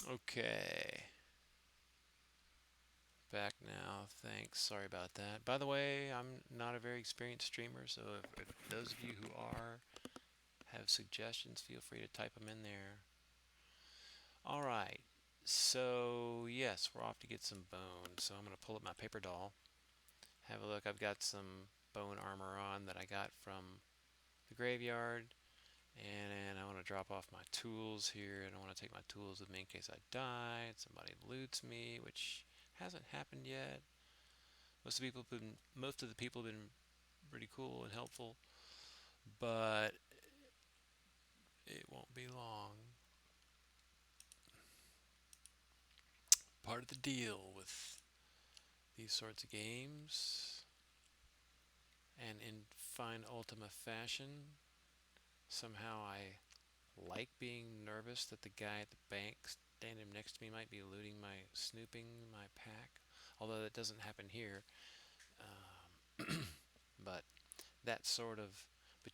Okay. Back now. Thanks. Sorry about that. By the way, I'm not a very experienced streamer, so if those of you who are have suggestions, feel free to type them in there. All right. So, yes, we're off to get some bone. So, I'm going to pull up my paper doll. Have a look. I've got some bone armor on that I got from the graveyard. And I want to drop off my tools here. I don't want to take my tools with me in case I die and somebody loots me, which hasn't happened yet. Most of the people have been pretty cool and helpful, but it won't be long. Part of the deal with these sorts of games, and in fine Ultima fashion, somehow I like being nervous that the guy at the bank standing next to me might be snooping my pack. Although that doesn't happen here, but that sort of, but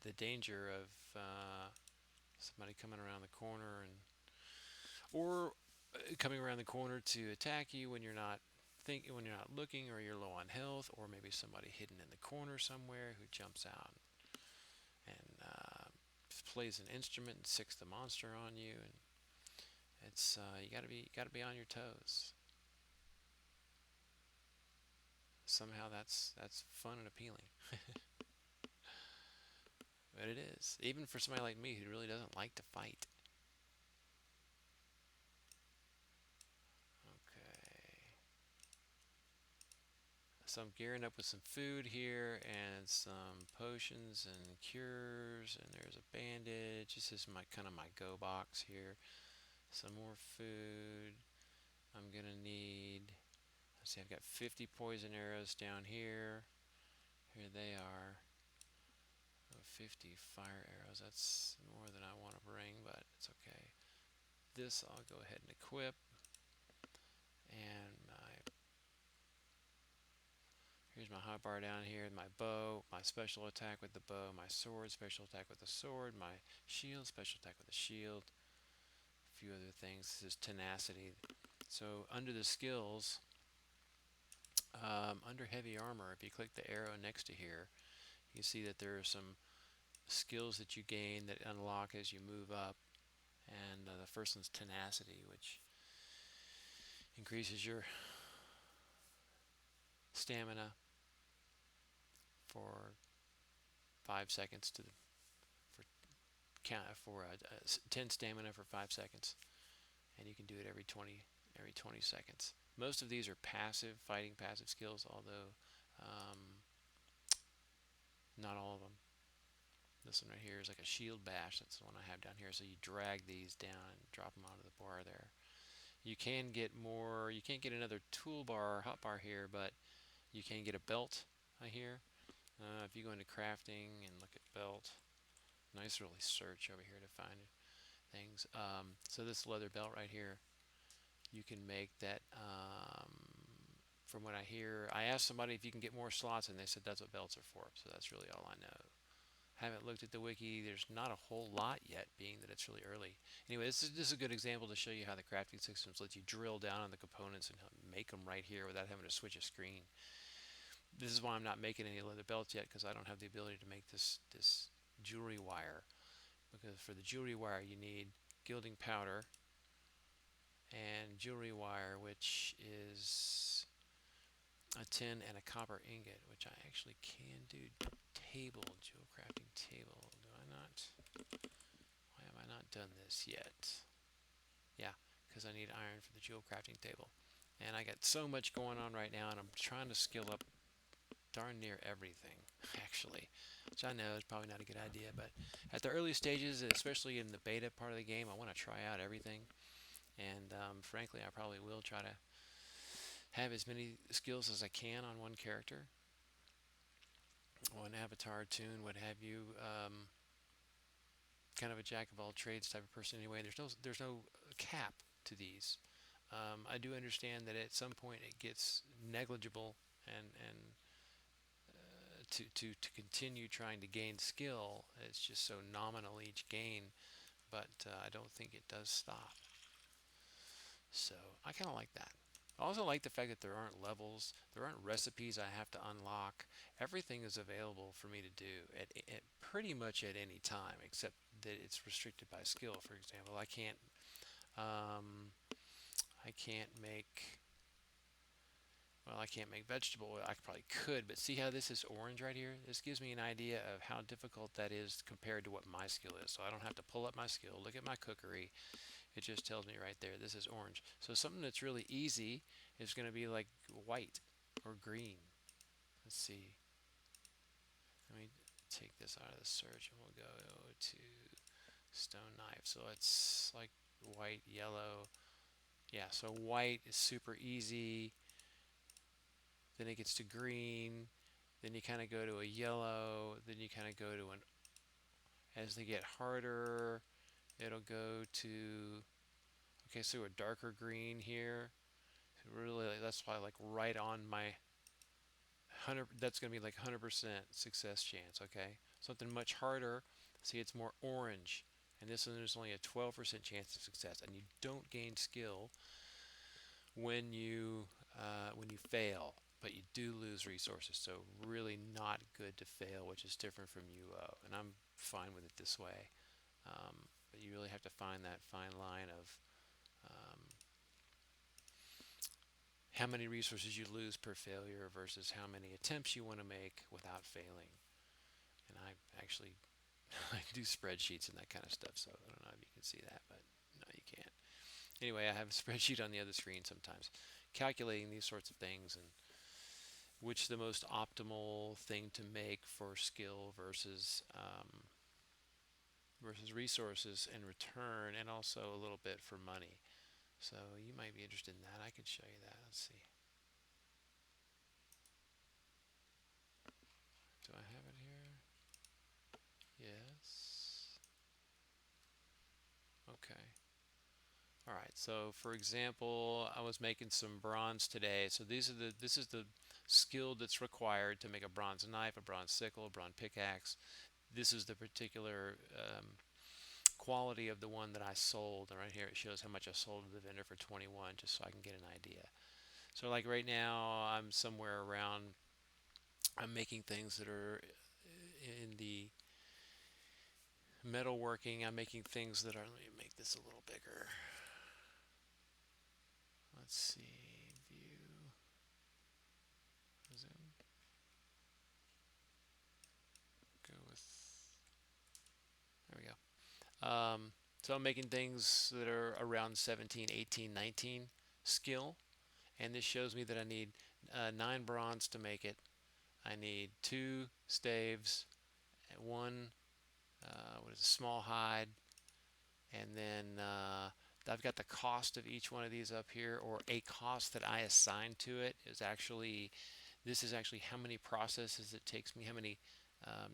the danger of somebody coming around the corner or coming around the corner to attack you when you're not looking, or you're low on health, or maybe somebody hidden in the corner somewhere who jumps out and plays an instrument and sicks the monster on you, and it's you gotta be on your toes. Somehow that's fun and appealing, but it is even for somebody like me who really doesn't like to fight. Okay, so I'm gearing up with some food here and some potions and cures, and there's a bandage. This is my kind of my go box here. Some more food. I'm gonna need. Let's see, I've got 50 poison arrows down here. Here they are. Oh, 50 fire arrows. That's more than I want to bring, but it's okay. This I'll go ahead and equip. And here's my hotbar down here, my bow, my special attack with the bow, my sword, special attack with the sword, my shield, special attack with the shield, a few other things. This is tenacity. So under the skills, under heavy armor, if you click the arrow next to here, you can see that there are some skills that you gain that unlock as you move up. And the first one's tenacity, which increases your stamina for 5 seconds for count for 10 stamina for 5 seconds, and you can do it every 20 seconds. Most of these are fighting passive skills, although not all of them. This one right here is like a shield bash. That's the one I have down here. So you drag these down and drop them onto the bar there. You can get more. You can't get another toolbar or hotbar here, but you can get a belt here. If you go into crafting and look at belt, nice really search over here to find things. So this leather belt right here, you can make that. From what I hear, I asked somebody if you can get more slots, and they said that's what belts are for. So that's really all I know. Haven't looked at the wiki. There's not a whole lot yet, being that it's really early. Anyway, this is a good example to show you how the crafting systems let you drill down on the components and make them right here without having to switch a screen. This is why I'm not making any leather belts yet, because I don't have the ability to make this jewelry wire. Because for the jewelry wire, you need gilding powder and jewelry wire, which is a tin and a copper ingot, which I actually can do. Jewel crafting table. Do I not? Why have I not done this yet? Yeah, because I need iron for the jewel crafting table. And I got so much going on right now, and I'm trying to skill up darn near everything, actually, which I know is probably not a good idea. But at the early stages, especially in the beta part of the game, I want to try out everything. And frankly, I probably will try to have as many skills as I can on one character, one avatar, tune, what have you. Kind of a jack of all trades type of person anyway. There's no cap to these. I do understand that at some point it gets negligible, and to continue trying to gain skill, it's just so nominal each gain. But I don't think it does stop. So I kind of like that. I also like the fact that there aren't levels, there aren't recipes I have to unlock. Everything is available for me to do at pretty much at any time, except that it's restricted by skill. For example, um, I can't make, well, I can't make vegetable oil. I probably could, but see how this is orange right here? This gives me an idea of how difficult that is compared to what my skill is. So I don't have to pull up my skill, look at my cookery. It just tells me right there, this is orange. So something that's really easy is going to be like white or green. Let's see. Let me take this out of the search and we'll go to stone knife. So it's like white, yellow. Yeah, so white is super easy. Then it gets to green. Then you kind of go to a yellow. Then you kind of go to an, as they get harder, it'll go to, okay, so a darker green here. Really, that's why like right on my 100, that's going to be like 100% success chance, okay? Something much harder, see it's more orange, and this one there's only a 12% chance of success, and you don't gain skill when you fail, but you do lose resources, so really not good to fail, which is different from UO, and I'm fine with it this way. But you really have to find that fine line of um, how many resources you lose per failure versus how many attempts you want to make without failing. And I actually I do spreadsheets and that kind of stuff, so I don't know if you can see that, but no, you can't. Anyway, I have a spreadsheet on the other screen sometimes, calculating these sorts of things and which the most optimal thing to make for skill versus resources and return, and also a little bit for money. So you might be interested in that. I could show you that. Let's see. Do I have it here? Yes. Okay. All right. So for example, I was making some bronze today. So this is the skill that's required to make a bronze knife, a bronze sickle, a bronze pickaxe. This is the particular quality of the one that I sold. And right here it shows how much I sold to the vendor for 21, just so I can get an idea. So like right now I'm somewhere around, I'm making things that are in the metalworking. I'm making things that are, let me make this a little bigger. Let's see, view, zoom, go with, there we go. So I'm making things that are around 17, 18, 19 skill, and this shows me that I need 9 bronze to make it. I need 2 staves, 1 what is a small hide, and then I've got the cost of each one of these up here, or a cost that I assign to it is actually, this is actually how many processes it takes me, how many,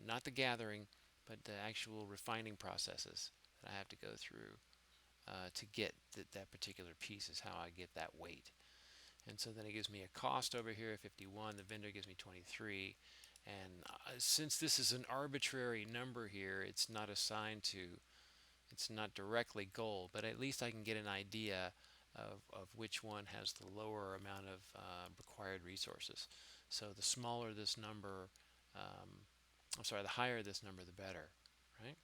not the gathering, but the actual refining processes that I have to go through to get that particular piece, is how I get that weight. And so then it gives me a cost over here of 51, the vendor gives me 23, and since this is an arbitrary number here, it's not assigned to, it's not directly gold, but at least I can get an idea of which one has the lower amount of required resources. So the smaller this number, I'm sorry, the higher this number, the better, right?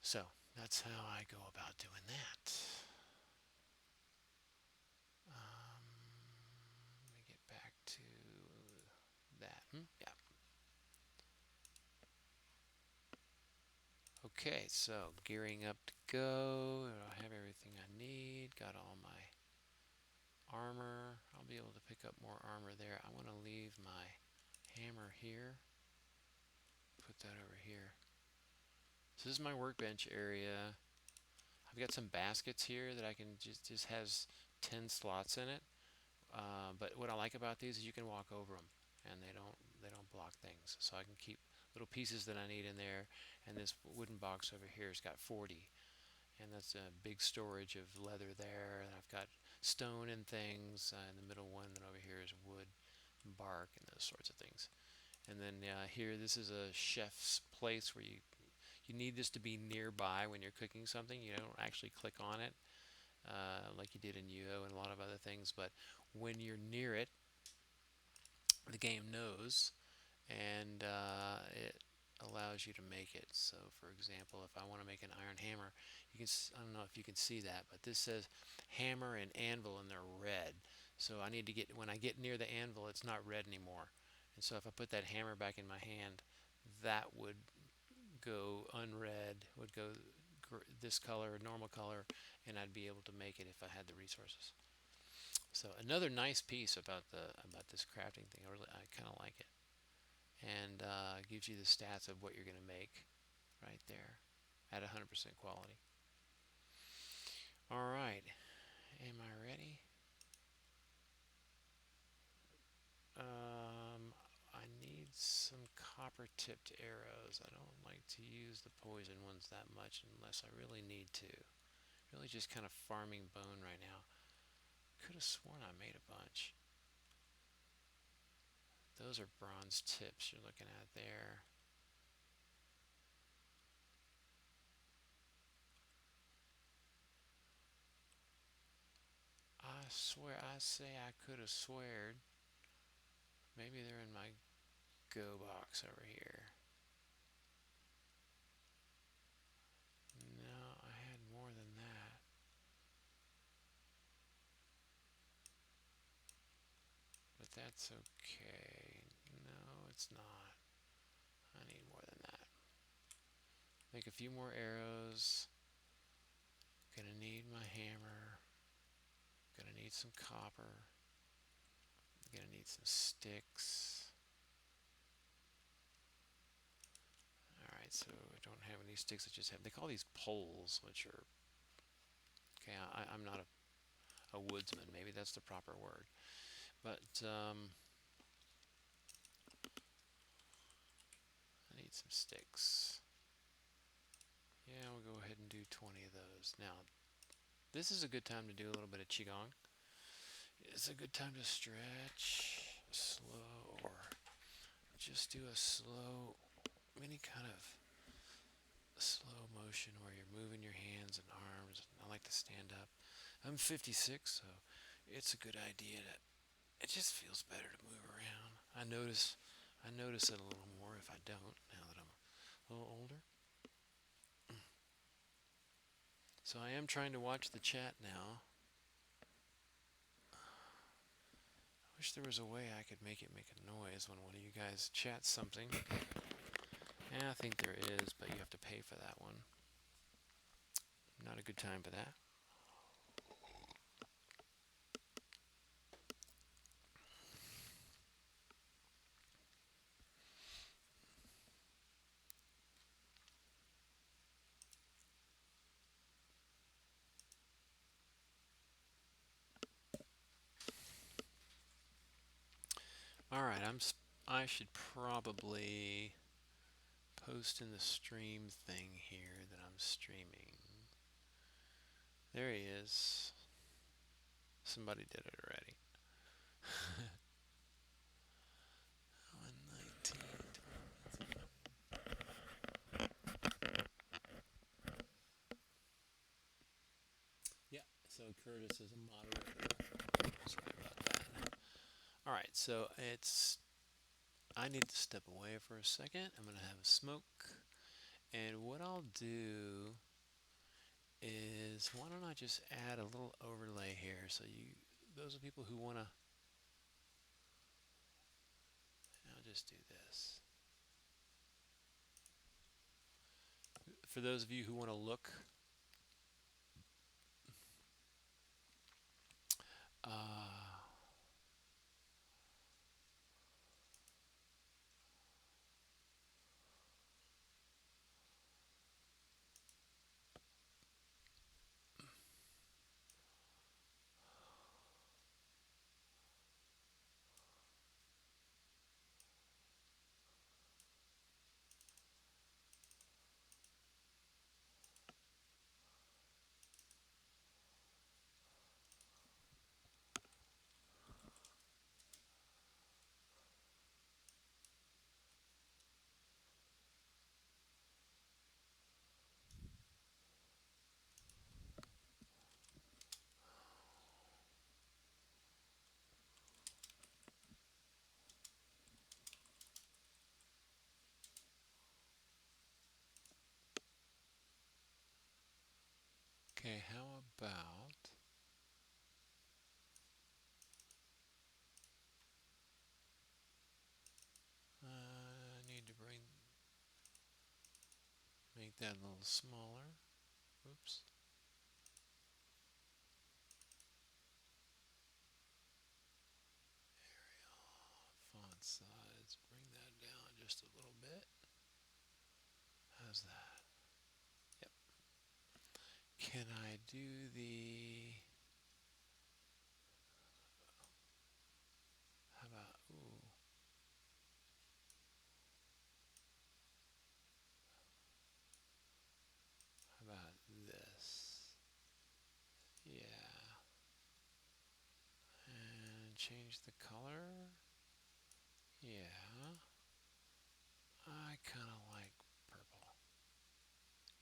So that's how I go about doing that. Let me get back to that. Yeah. Okay, so gearing up to go. I have everything I need. Got all my armor. I'll be able to pick up more armor there. I want to leave my hammer here. Put that over here. So this is my workbench area. I've got some baskets here that I can just has 10 slots in it. But what I like about these is you can walk over them and they don't block things. So I can keep little pieces that I need in there. And this wooden box over here has got 40. And that's a big storage of leather there. And I've got stone and things in the middle one. And over here is wood and bark and those sorts of things. And then here, this is a chef's place where you need this to be nearby when you're cooking something. You don't actually click on it. like you did in UO and a lot of other things. But when you're near it, the game knows, and it allows you to make it. So, for example, if I want to make an iron hammer, you can. I don't know if you can see that, but this says hammer and anvil, and they're red. So I need to get when I get near the anvil, it's not red anymore. And so if I put that hammer back in my hand, that would go unread, would go this color, normal color, and I'd be able to make it if I had the resources. So another nice piece about this crafting thing. I kind of like it, and gives you the stats of what you're going to make right there at 100% quality. All right, am I ready? I need some copper-tipped arrows. I don't like to use the poison ones that much unless I really need to. Really just kind of farming bone right now. Could have sworn I made a bunch. Those are bronze tips you're looking at there. I say I could have sweared. Maybe they're in my go box over here. No, I had more than that. But that's okay. No, it's not. I need more than that. Make a few more arrows. Gonna need my hammer. Gonna need some copper. Gonna need some sticks. Alright, so I don't have any sticks. I just have, they call these poles, which are, okay, I'm not a woodsman. Maybe that's the proper word. But I need some sticks. Yeah, we'll go ahead and do 20 of those. Now, this is a good time to do a little bit of Qigong. It's a good time to stretch slow, or just do a slow, any kind of slow motion where you're moving your hands and arms. I like to stand up. I'm 56, so it's a good idea to, it just feels better to move around. I notice it a little more if I don't, now that I'm a little older. So I am trying to watch the chat now. I wish there was a way I could make it make a noise when one of you guys chats something. Yeah, I think there is, but you have to pay for that one. Not a good time for that. Alright, I should probably post in the stream thing here that I'm streaming. There he is. Somebody did it already. 119. Yeah, so Curtis is a moderator. Sorry about that. Alright, so I need to step away for a second. I'm going to have a smoke. And what I'll do is, why don't I just add a little overlay here, so those are people who want to, I'll just do this. For those of you who want to look, Okay, how about I need to make that a little smaller. Oops. Font size, bring that down just a little bit. How's that? Yep. Can I do the, how about, ooh. How about this? Yeah. And change the color. Yeah. I kind of like purple.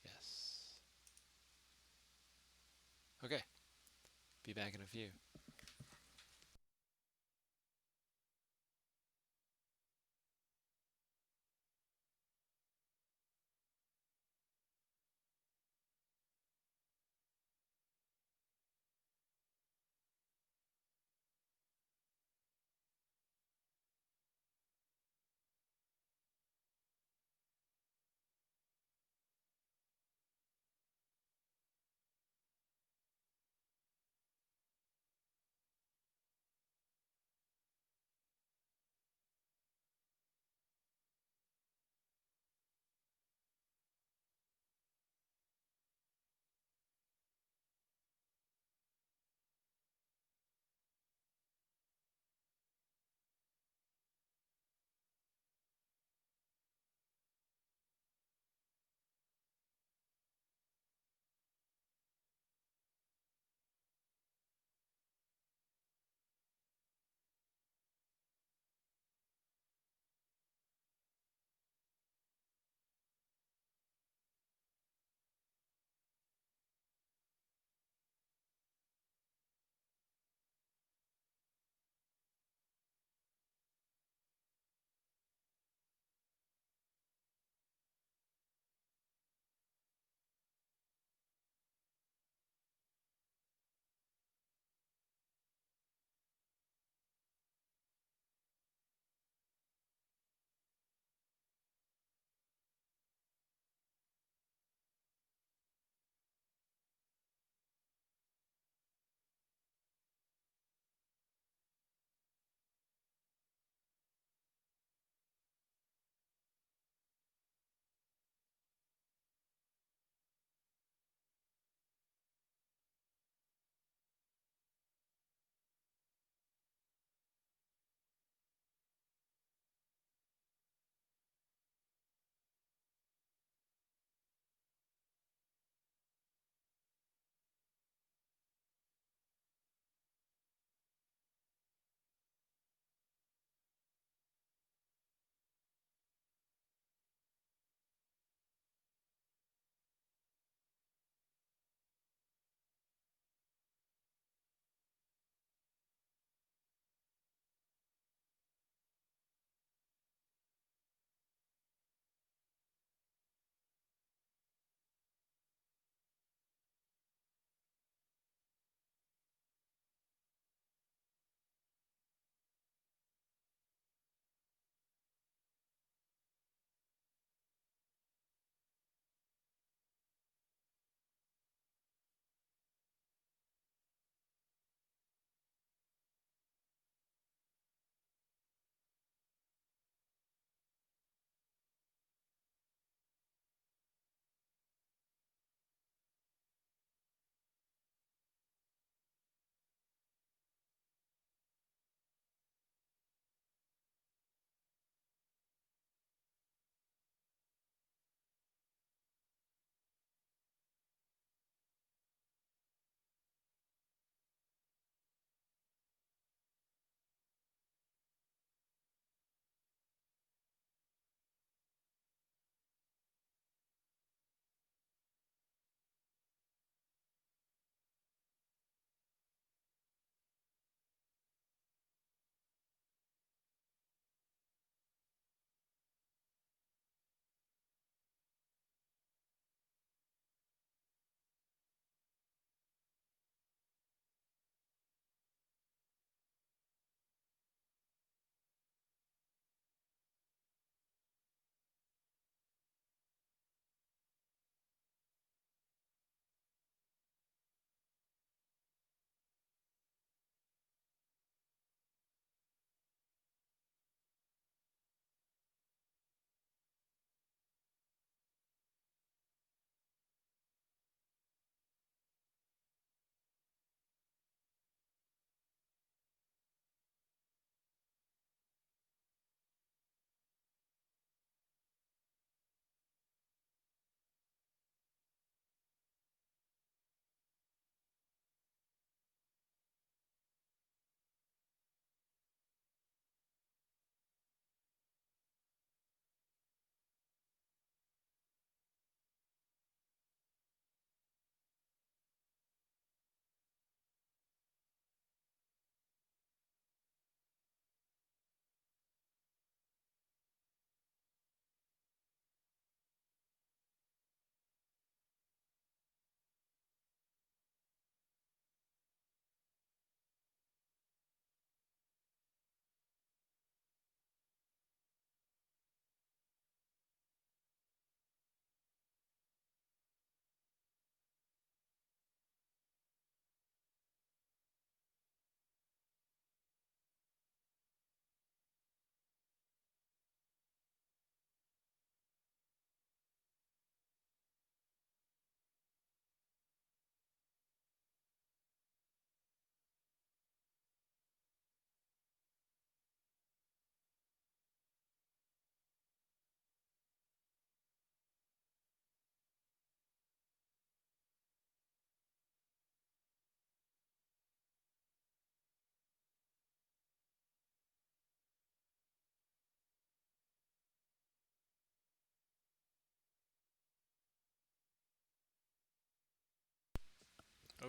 Yes. Okay. Be back in a few.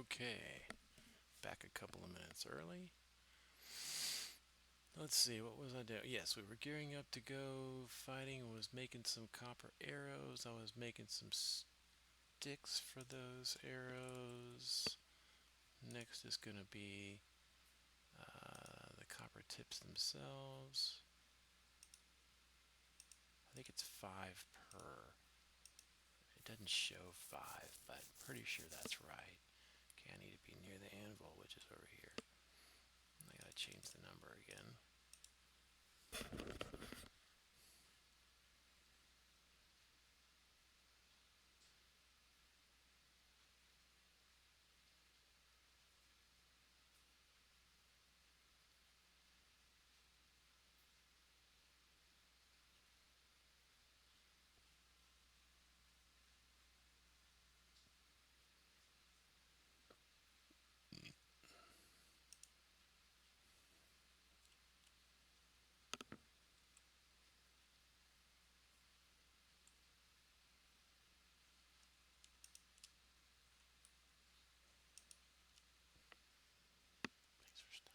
Okay, back a couple of minutes early. Let's see, what was I doing? Yes, we were gearing up to go fighting. I was making some copper arrows. I was making some sticks for those arrows. Next is going to be the copper tips themselves. I think it's 5 per. It doesn't show 5, but pretty sure that's right. Okay, I need to be near the anvil, which is over here. I gotta change the number again. Thanks for stopping.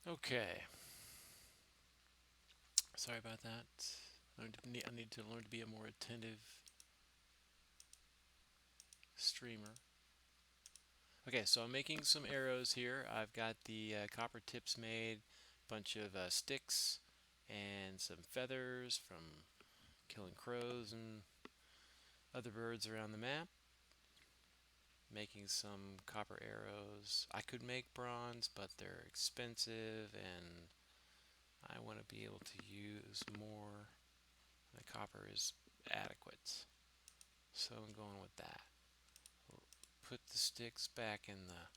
Okay. Sorry about that. I need to learn to be a more attentive streamer. Okay, so I'm making some arrows here. I've got the copper tips made, bunch of sticks, and some feathers from killing crows and other birds around the map. Making some copper arrows. I could make bronze, but they're expensive, and I want to be able to use more. The copper is adequate, so I'm going with that. Put the sticks back in the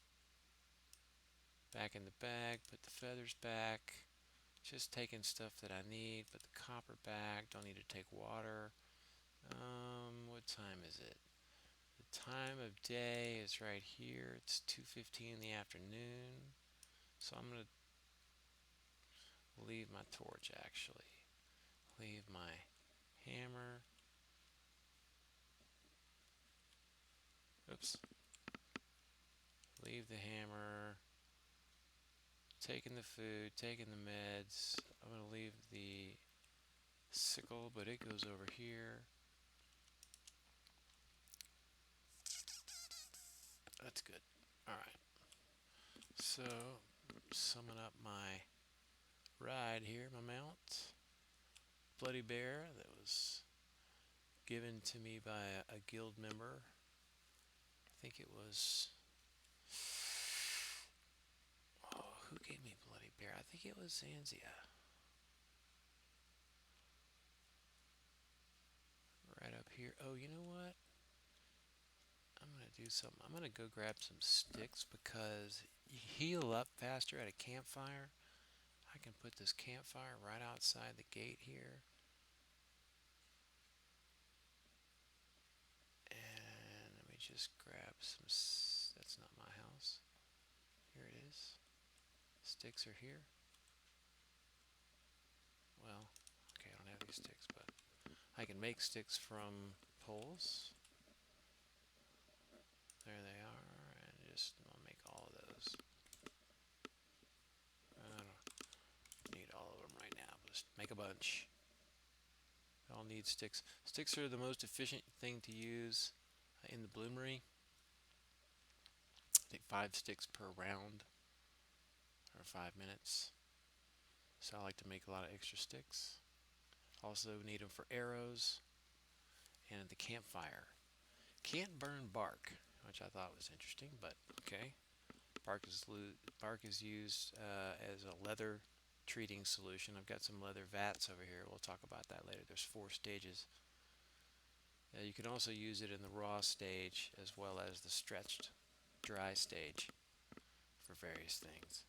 bag. Put the feathers back. Just taking stuff that I need. Put the copper back. Don't need to take water. What time is it? The time of day is right here. It's 2:15 in the afternoon. So I'm going to leave my torch, actually. Leave my hammer. Oops. Leave the hammer. Taking the food, taking the meds. I'm going to leave the sickle, but it goes over here. That's good. Alright, so summing up my ride here, my mount. Bloody Bear that was given to me by a guild member. I think it was... Oh, who gave me Bloody Bear? I think it was Zanzia. Right up here. Oh, you know what? I'm going to do something. I'm going to go grab some sticks because you heal up faster at a campfire. I can put this campfire right outside the gate here. And let me just grab some... That's not my house. Here it is. Sticks are here. Well, okay, I don't have these sticks, but I can make sticks from poles. There they are, and just I'll make all of those. I don't need all of them right now, but just make a bunch. I'll need sticks. Sticks are the most efficient thing to use in the Bloomery. I think 5 sticks per round, or 5 minutes. So I like to make a lot of extra sticks. Also need them for arrows and the campfire. Can't burn bark, which I thought was interesting, but okay. Bark is used as a leather treating solution. I've got some leather vats over here. We'll talk about that later. There's 4 stages. You can also use it in the raw stage as well as the stretched dry stage for various things.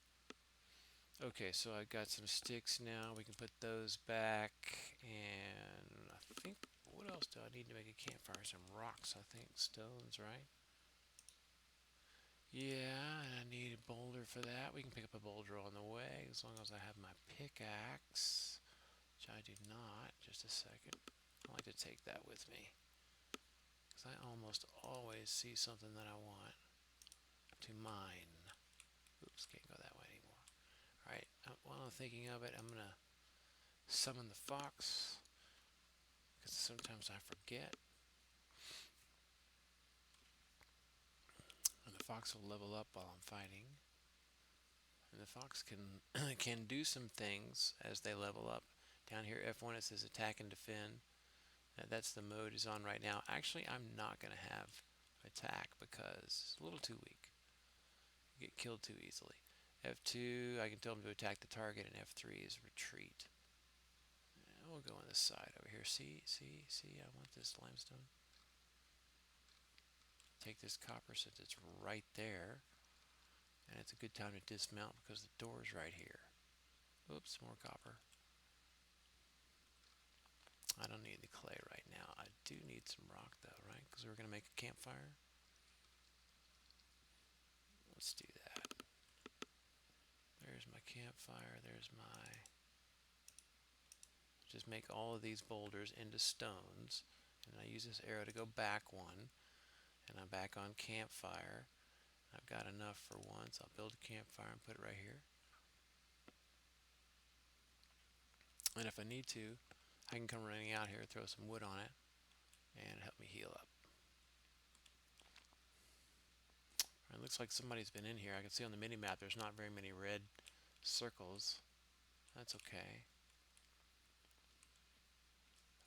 Okay, so I've got some sticks now. We can put those back, and I think, what else do I need to make a campfire? Some rocks, I think, stones, right? Yeah, and I need a boulder for that. We can pick up a boulder on the way as long as I have my pickaxe, which I do not. Just a second. I like to take that with me because I almost always see something that I want to mine. Oops, can't go that way anymore. Alright, while I'm thinking of it, I'm going to summon the fox because sometimes I forget. And the fox will level up while I'm fighting. And the fox can can do some things as they level up. Down here, F1, it says attack and defend. That's the mode is on right now. Actually, I'm not going to have attack because it's a little too weak. You get killed too easily. F2, I can tell them to attack the target, and F3 is retreat. And we'll go on this side over here. See, I want this limestone. Take this copper since it's right there. And it's a good time to dismount because the door's right here. Oops, more copper. I don't need the clay right now. I do need some rock though, right? Because we're going to make a campfire. Let's do that. There's my campfire. There's my... Just make all of these boulders into stones. And I use this arrow to go back one. And I'm back on campfire. I've got enough for once. I'll build a campfire and put it right here. And if I need to, I can come running out here, throw some wood on it, and help me heal up. It looks like somebody's been in here. I can see on the mini-map there's not very many red circles. That's okay.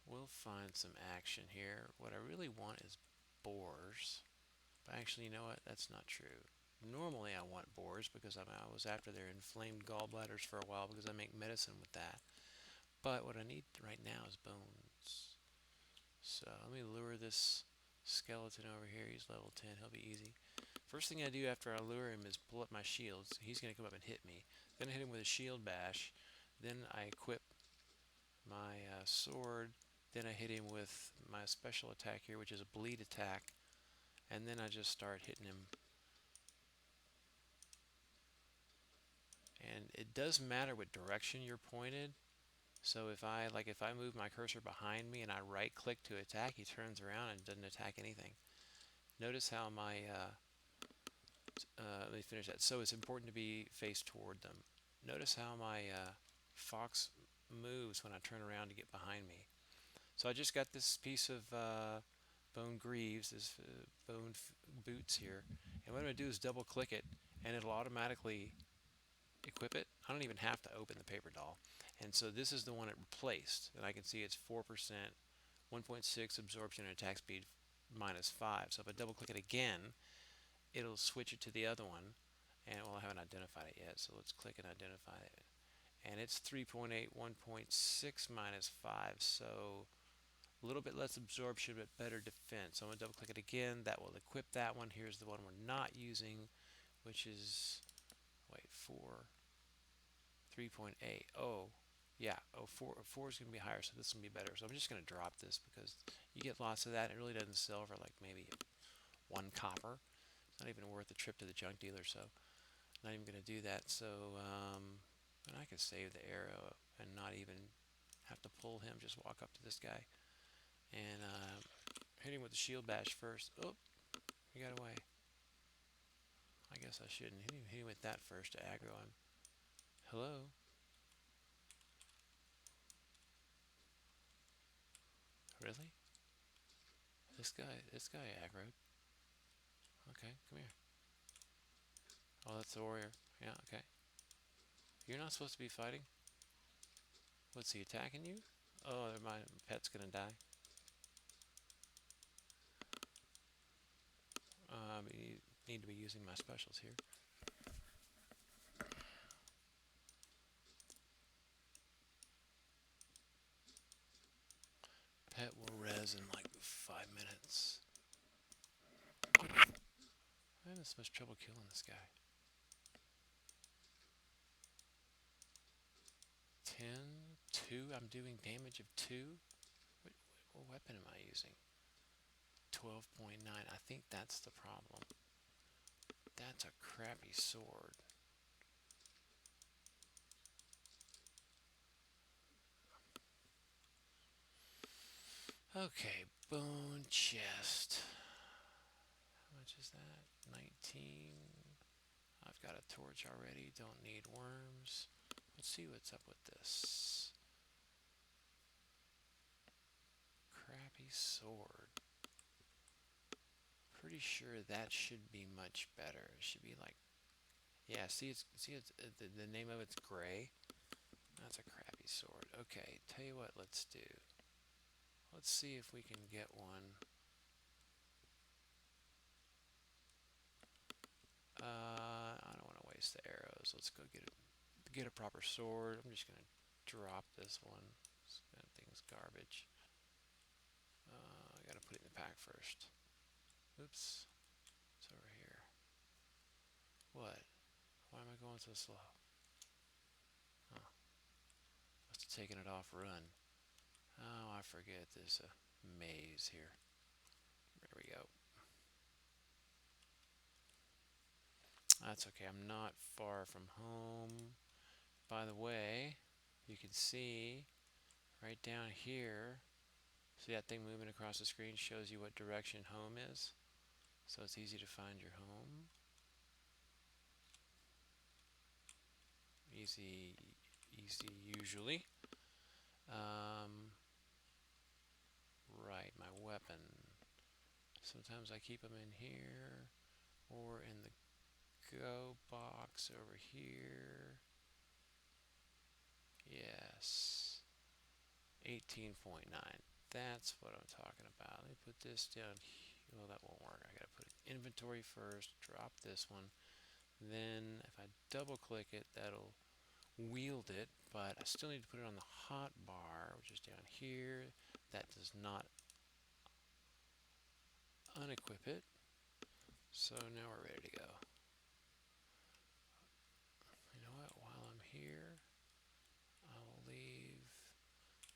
We'll find some action here. What I really want is boars. But actually, you know what? That's not true. Normally I want boars because I was after their inflamed gallbladders for a while because I make medicine with that. But what I need right now is bones. So let me lure this skeleton over here. He's level 10. He'll be easy. First thing I do after I lure him is pull up my shields. He's going to come up and hit me. Then I hit him with a shield bash. Then I equip my sword. Then I hit him with my special attack here, which is a bleed attack. And then I just start hitting him. And it does matter what direction you're pointed. So if I move my cursor behind me and I right click to attack, he turns around and doesn't attack anything. Notice how my let me finish that. So it's important to be faced toward them. Notice how my fox moves when I turn around to get behind me. So I just got this piece of bone greaves, this boots here. And what I'm going to do is double click it, and it'll automatically equip it. I don't even have to open the paper doll. And so this is the one it replaced, and I can see it's 4%, 1.6 absorption and attack speed -5. So if I double click it again, it'll switch it to the other one. And well, I haven't identified it yet, so let's click and identify it. And it's 3.8, 1.6 -5, so a little bit less absorption but better defense. So I'm going to double click it again. That will equip that one. Here's the one we're not using, which is, wait, 3.8. Oh, yeah. Oh, 4 is going to be higher, so this will be better. So I'm just going to drop this because you get lots of that. It really doesn't sell for like maybe 1 copper. It's not even worth the trip to the junk dealer, so I'm not even going to do that. So, and I could save the arrow and not even have to pull him. Just walk up to this guy and hit him with the shield bash first. Oh, he got away. I guess I shouldn't. Hit him with that first to aggro him. Hello? Really? This guy aggroed. Okay, come here. Oh, that's the warrior. Yeah, okay. You're not supposed to be fighting? What's he attacking you? Oh, my pet's gonna die. You need to be using my specials here. Pet will res in like 5 minutes. I'm having so much trouble killing this guy. 10, 2. I'm doing damage of 2. What weapon am I using? 12.9. I think that's the problem. That's a crappy sword. Okay, bone chest. How much is that? 19. I've got a torch already. Don't need worms. Let's see what's up with this. Crappy sword. Pretty sure that should be much better. It should be like, yeah. See, it's the name of it's gray. That's a crappy sword. Okay, tell you what. Let's do. Let's see if we can get one. I don't want to waste the arrows. Let's go get a proper sword. I'm just gonna drop this one. That thing's garbage. I gotta put it in the pack first. Oops. It's over here. What? Why am I going so slow? Oh. Must have taken it off run. Oh, I forget. There's a maze here. There we go. That's okay. I'm not far from home. By the way, you can see right down here, see that thing moving across the screen shows you what direction home is. So it's easy to find your home. Easy usually. Right, my weapon. Sometimes I keep them in here or in the go box over here. Yes. 18.9. That's what I'm talking about. Let me put this down here. Well, that won't work. I gotta put inventory first, drop this one. Then if I double click it, that'll wield it, but I still need to put it on the hot bar, which is down here. That does not unequip it. So now we're ready to go. You know what? While I'm here, I'll leave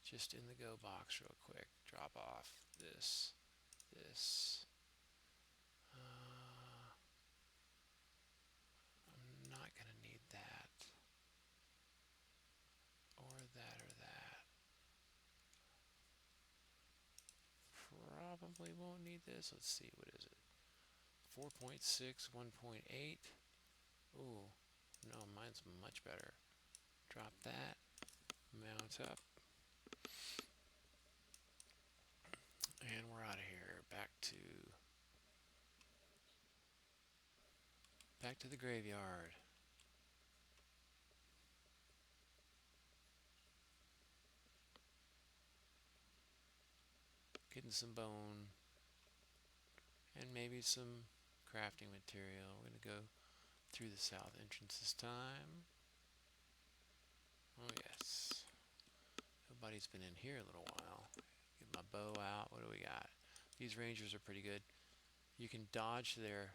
just in the go box real quick. Drop off this. I'm not going to need that. Or that. Probably won't need this. Let's see, what is it? 4.6, 1.8. Ooh, no, mine's much better. Drop that. Mount up. And we're out of here. back to the graveyard. Getting some bone and maybe some crafting material. We're gonna go through the south entrance this time. Oh yes. Nobody's been in here a little while. Get my bow out. What do we got? These rangers are pretty good. You can dodge their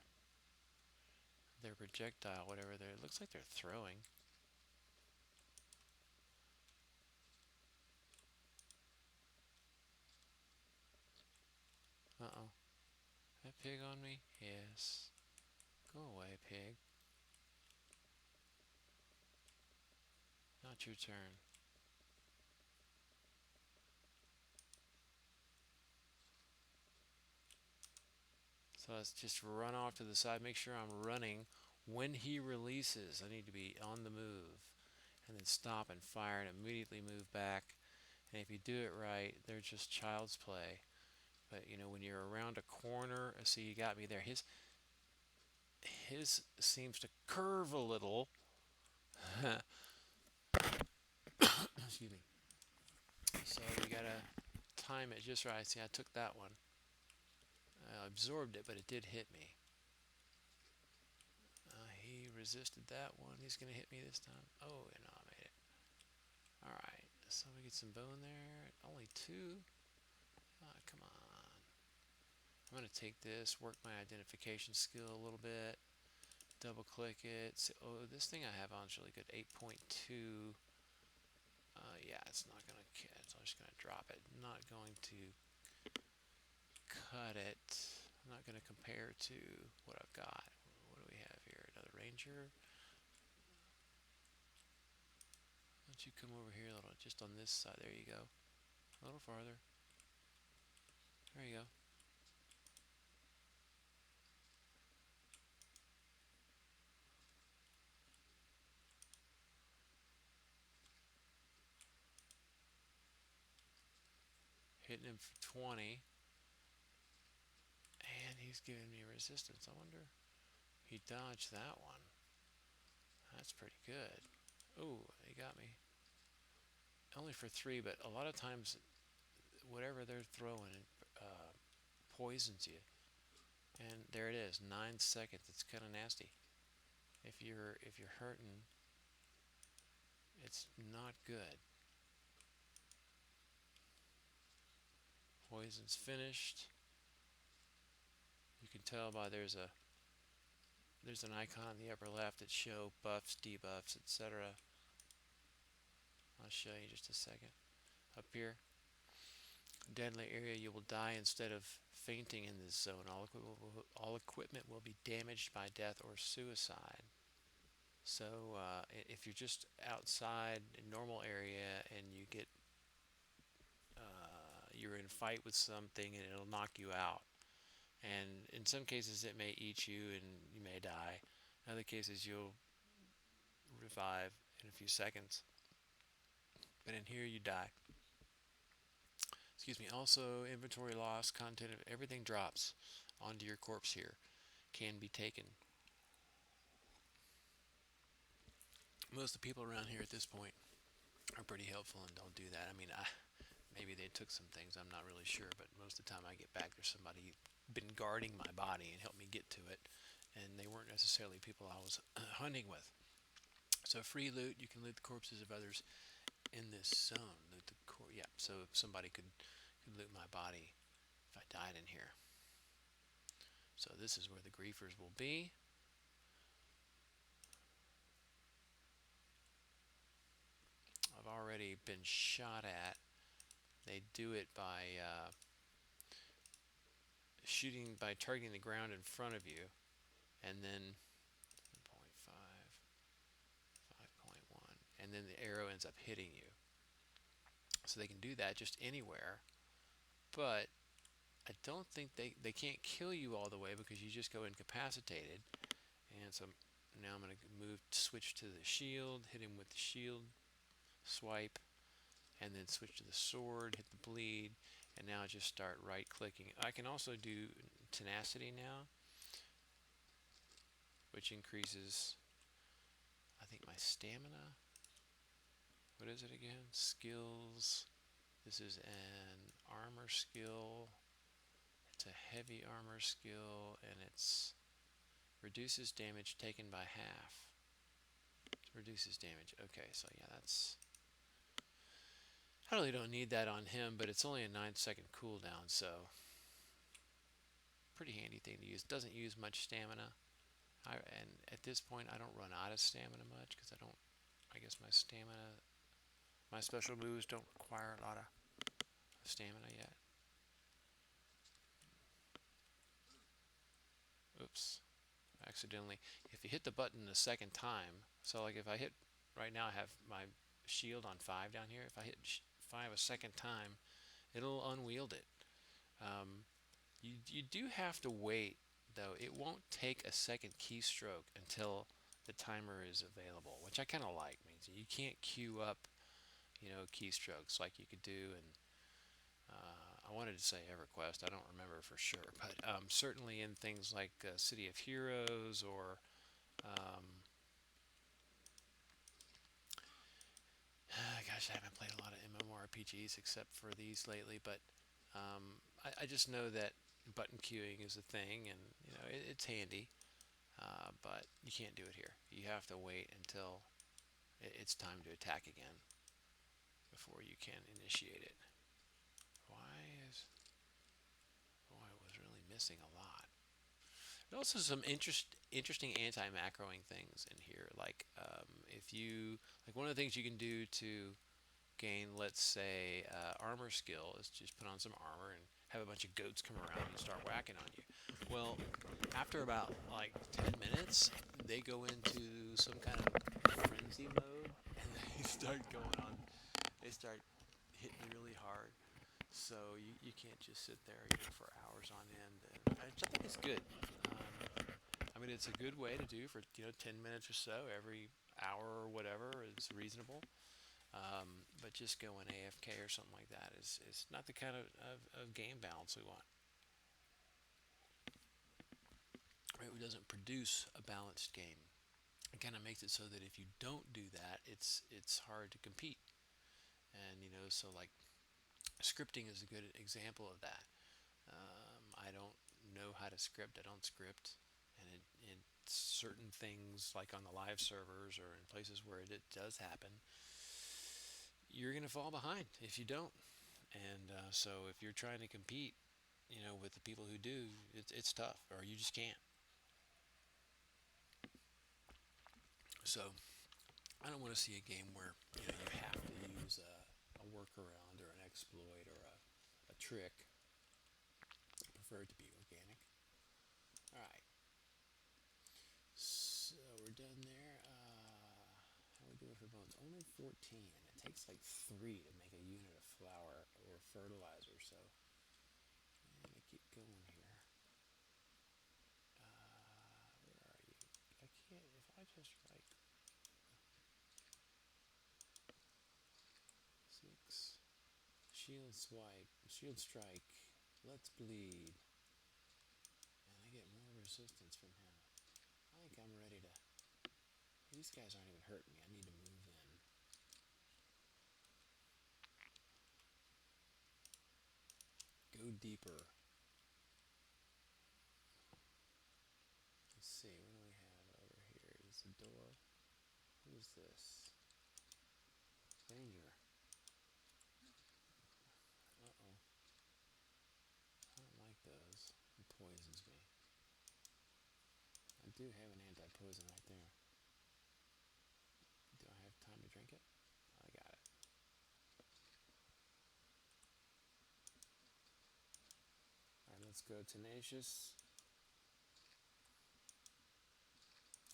projectile, whatever they're. It looks like they're throwing. Uh-oh. That pig on me? Yes. Go away, pig. Not your turn. So let's just run off to the side. Make sure I'm running. When he releases, I need to be on the move. And then stop and fire and immediately move back. And if you do it right, they're just child's play. But you know, when you're around a corner, see, you got me there. His seems to curve a little. Excuse me. So you gotta time it just right. See, I took that one. I absorbed it, but it did hit me. He resisted that one. He's gonna hit me this time. Oh, no, I made it. Alright, so we get some bone there. Only 2. Come on. I'm gonna take this, work my identification skill a little bit. Double click it. So, oh, this thing I have on is really good. 8.2. Yeah, it's not gonna catch. I'm just gonna drop it. Not going to cut it. I'm not gonna compare to what I've got. What do we have here? Another ranger. Why don't you come over here a little, just on this side. There you go. A little farther. There you go. Hitting him for 20. And he's giving me resistance. I wonder. He dodged that one. That's pretty good. Oh, he got me. Only for 3, but a lot of times, whatever they're throwing poisons you. And there it is, 9 seconds. It's kind of nasty. If you're hurting, it's not good. Poison's finished. You can tell by there's an icon in the upper left that show buffs, debuffs, etc. I'll show you just a second. Up here, deadly area, you will die instead of fainting in this zone. All equipment will be damaged by death or suicide. So if you're just outside a normal area and you get you're in a fight with something and it'll knock you out. And in some cases it may eat you and you may die. In other cases you'll revive in a few seconds. But in here you die. Excuse me. Also, inventory loss, content of everything drops onto your corpse here. Can be taken. Most of the people around here at this point are pretty helpful and don't do that. I mean, maybe they took some things, I'm not really sure, but most of the time I get back, there's somebody been guarding my body and helped me get to it, and they weren't necessarily people I was hunting with. So free loot, you can loot the corpses of others in this zone. Yeah, so if somebody could loot my body if I died in here. So this is where the griefers will be. I've already been shot at. They do it by shooting, by targeting the ground in front of you, and then 0.5, 5.1, and then the arrow ends up hitting you. So they can do that just anywhere, but I don't think they can't kill you all the way because you just go incapacitated. And so now I'm going to switch to the shield, hit him with the shield, swipe, and then switch to the sword, hit the bleed. and now just start right clicking. I can also do tenacity now, which increases, I think, my stamina. What is it again? Skills. This is an armor skill. It's a heavy armor skill, and it's reduces damage taken by half. Reduces damage. Okay, so yeah, that's... I really don't need that on him, but it's only a 9-second cooldown, so pretty handy thing to use. Doesn't use much stamina. And at this point, I don't run out of stamina much because I guess my stamina, my special moves don't require a lot of stamina yet. Oops, accidentally. If you hit the button the second time, so like if I hit, right now I have my shield on 5 down here. If I hit 5 a second time, it'll unwield it. You do have to wait, though. It won't take a second keystroke until the timer is available, which I kind of like. Means you can't queue up, keystrokes like you could do. And I wanted to say EverQuest. I don't remember for sure, but certainly in things like City of Heroes or gosh, I haven't played a lot of MMORPGs except for these lately, but I just know that button queuing is a thing, and it's handy, but you can't do it here. You have to wait until it's time to attack again before you can initiate it. Boy, I was really missing a lot. There's also some interesting anti-macroing things in here, like if you like one of the things you can do to gain, let's say, armor skill is just put on some armor and have a bunch of goats come around and start whacking on you. Well, after about like 10 minutes, they go into some kind of frenzy mode and they start going on. They start hitting really hard. So you can't just sit there for hours on end. And I think it's good. I mean, it's a good way to do for 10 minutes or so every hour or whatever is reasonable. But just going AFK or something like that is not the kind of game balance we want. It doesn't produce a balanced game. It kind of makes it so that if you don't do that, it's hard to compete. And so like scripting is a good example of that. I don't know how to script. I don't script, and it certain things like on the live servers or in places where it does happen, you're going to fall behind if you don't. And so if you're trying to compete, with the people who do, it's tough, or you just can't. So I don't want to see a game where you have to use a workaround or an exploit or a trick. I prefer it to be organic. All right. So we're done there. How are we doing for bones? Only 14. It takes like 3 to make a unit of flour or fertilizer. So I'm gonna keep going here. Where are you? I can't. If I just write 6 shield swipe, shield strike. Let's bleed. And I get more resistance from him. I think I'm ready to... These guys aren't even hurting me. I need to move in. Go deeper. Let's see. What do we have over here? Is the door? Who's this? Danger. Uh-oh. I don't like those. It poisons me. I do have an anti-poison right there. Do I have time to drink it? I got it. Alright, let's go Tenacious.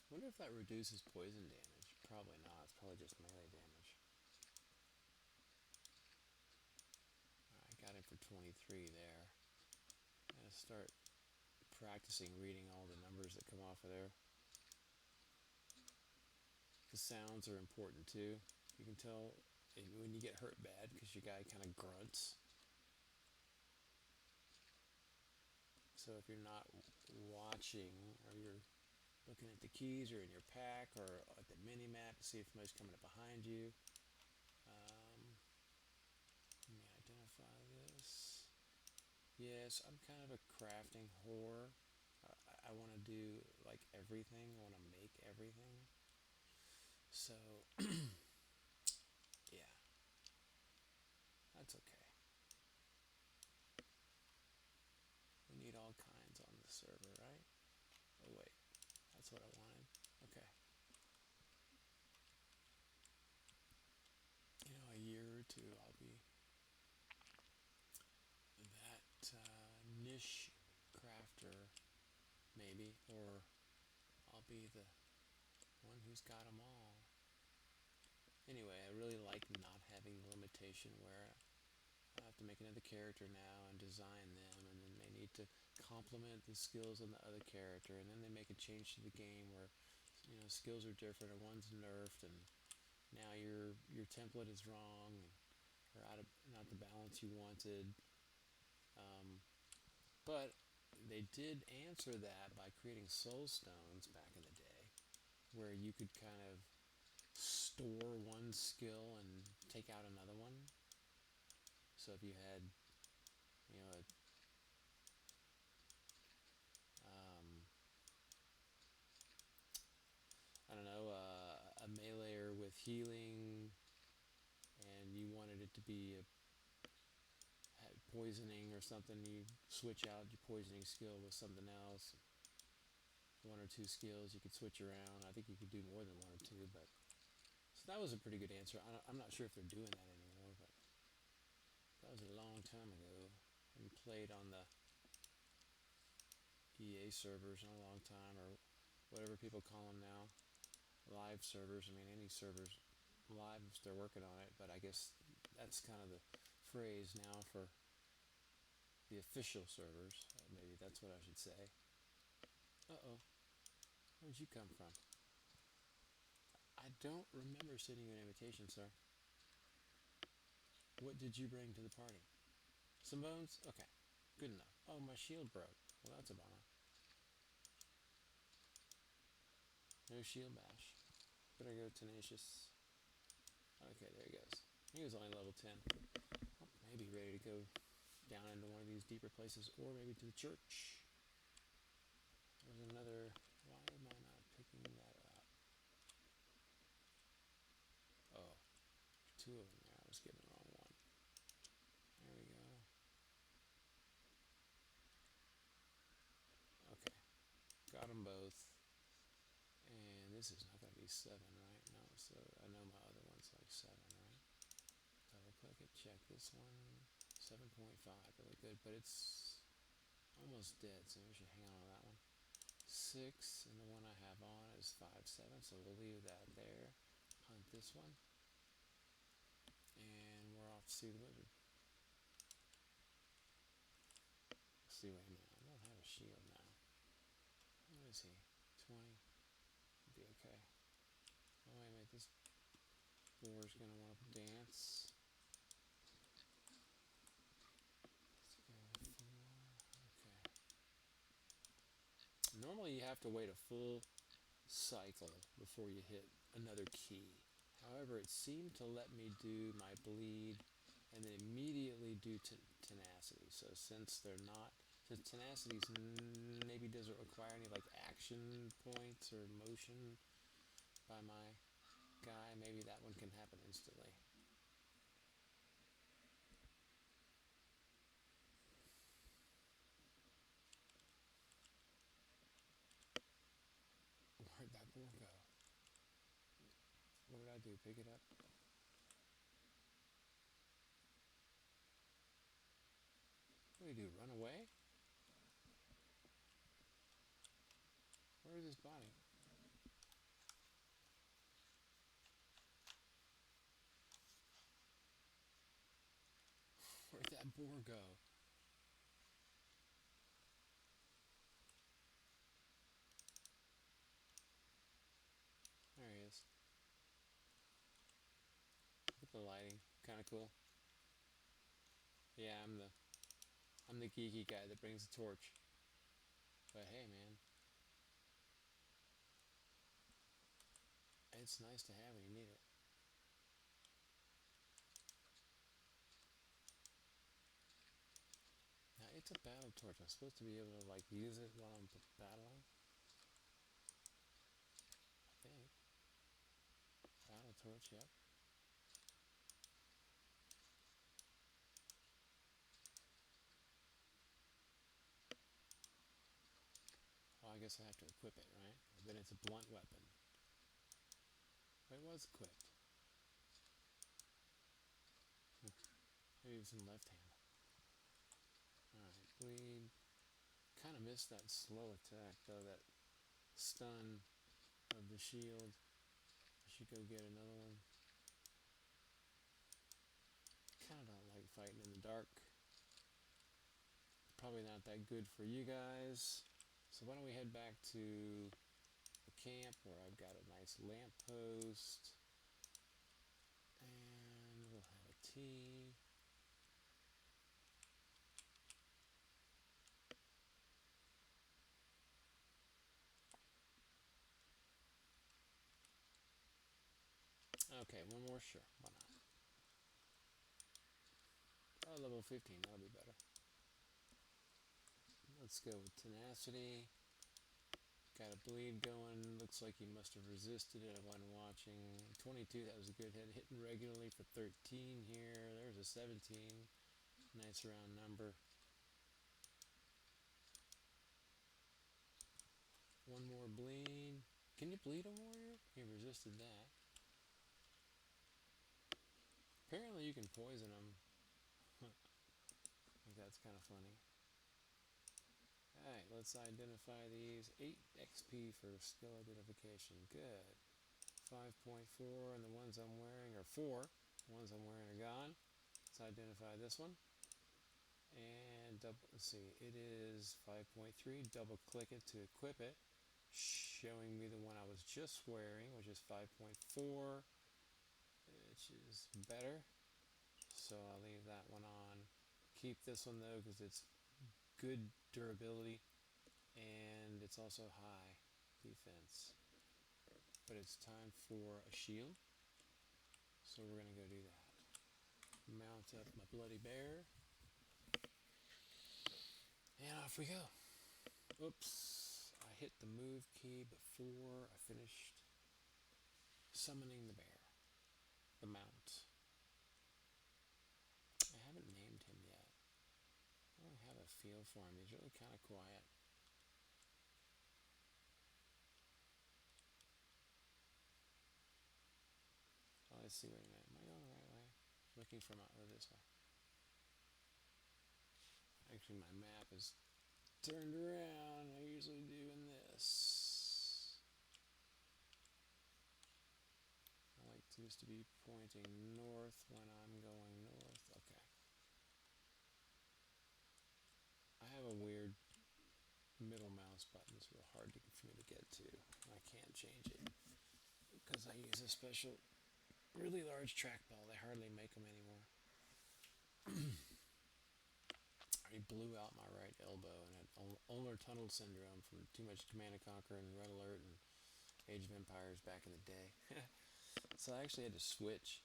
I wonder if that reduces poison damage. Probably not. It's probably just melee damage. Alright, got him for 23 there. I'm going to start practicing reading all the numbers that come off of there. The sounds are important too. You can tell when you get hurt bad because your guy kind of grunts. So if you're not watching, or you're looking at the keys, or in your pack, or at the mini map to see if somebody's coming up behind you, let me identify this. Yes, I'm kind of a crafting whore. I want to do like everything. I want to make everything. So yeah, that's okay. We need all kinds on the server, right? Oh wait, that's what I wanted. Okay. A year or two, I'll be that niche crafter, maybe, or I'll be the one who's got them all. Anyway, I really like not having the limitation where I have to make another character now and design them, and then they need to complement the skills on the other character, and then they make a change to the game where skills are different, or one's nerfed, and now your template is wrong, or out of not the balance you wanted. But they did answer that by creating soul stones back in the day, where you could kind of store one skill and take out another one. So if you had, you know, a, I don't know, a meleeer with healing, and you wanted it to be poisoning or something, you switch out your poisoning skill with something else. One or two skills you could switch around. I think you could do more than one or two, but so that was a pretty good answer. I'm not sure if they're doing that anymore, but that was a long time ago. I haven't played on the EA servers in a long time, or whatever people call them now, live servers. I mean, any servers live if they're working on it, but I guess that's kind of the phrase now for the official servers. Maybe that's what I should say. Uh-oh. Where'd you come from? I don't remember sending you an invitation, sir. What did you bring to the party? Some bones? Okay. Good enough. Oh, my shield broke. Well, that's a bummer. No shield bash. Better go tenacious. Okay, there he goes. He was only level 10. Oh, maybe ready to go down into one of these deeper places, or maybe to the church. There's another. Why am I not picking that up? Oh, two of them there. I was getting the wrong one. There we go. Okay, got them both. And this is not going to be 7, right? No, so I know my other one's like 7, right? Double click it, check this one. 7.5, really good, but it's almost dead, so we should hang on to that one. 6, and the one I have on is 5.7, so we'll leave that there. Hunt this one. And we're off to see the wizard. Let's see, wait a minute, I don't have a shield now. What is he? 20? Be okay. Oh, wait a minute, this boar's gonna want to dance. Let's go 4. Okay. Normally you have to wait a full cycle before you hit another key. However, it seemed to let me do my bleed and then immediately do tenacity. So since tenacity's maybe doesn't require any like action points or motion by my guy, maybe that one can happen instantly. Where'd that boar go? What did I do? Pick it up? What do you do? Run away? Where is his body? Where'd that boar go? There he is. Look at the lighting. Kind of cool. Yeah, I'm the geeky guy that brings the torch. it's nice to have when you need it. Now it's a battle torch. I'm supposed to be able to like use it while I'm battling. I think. Battle torch, yep. Well, I guess I have to equip it, right? Then it's a blunt weapon. It was equipped. Maybe it's in left hand. Alright, bleed. Kind of missed that slow attack though, that stun of the shield. I should go get another one. Kind of don't like fighting in the dark. Probably not that good for you guys. So why don't we head back to the camp where I've got a nice lamppost. And we'll have a tea. Okay, one more, sure, why not? Oh, level 15, that'll be better. Let's go with Tenacity. Got a bleed going. Looks like he must have resisted it. I wasn't watching. 22, that was a good hit. Hitting regularly for 13 here. There's a 17. Nice round number. One more bleed. Can you bleed a warrior? He resisted that. Apparently you can poison him. I think that's kind of funny. Alright, let's identify these. 8 XP for skill identification. Good. 5.4, and the ones I'm wearing are 4. The ones I'm wearing are gone. Let's identify this one. And let's see, it is 5.3. Double click it to equip it, showing me the one I was just wearing, which is 5.4, which is better. So I'll leave that one on. Keep this one though, because it's good durability and it's also high defense. But it's time for a shield, so we're gonna go do that. Mount up my bloody bear, and off we go. Oops, I hit the move key before I finished summoning the bear, the mount. I haven't named him yet. I don't have a feel for him. He's really kind of quiet. Oh, let's see, wait a minute. Am I going the right way? Looking for my, this way. Actually, my map is turned around. I usually do in this. I like to used to be pointing north when I'm going north. Okay. I have a weird middle mouse button. It's real hard for me to get to. I can't change it because I use a special, really large trackball. They hardly make them anymore. I blew out my right elbow and had ulnar tunnel syndrome from too much Command & Conquer and Red Alert and Age of Empires back in the day. So I actually had to switch.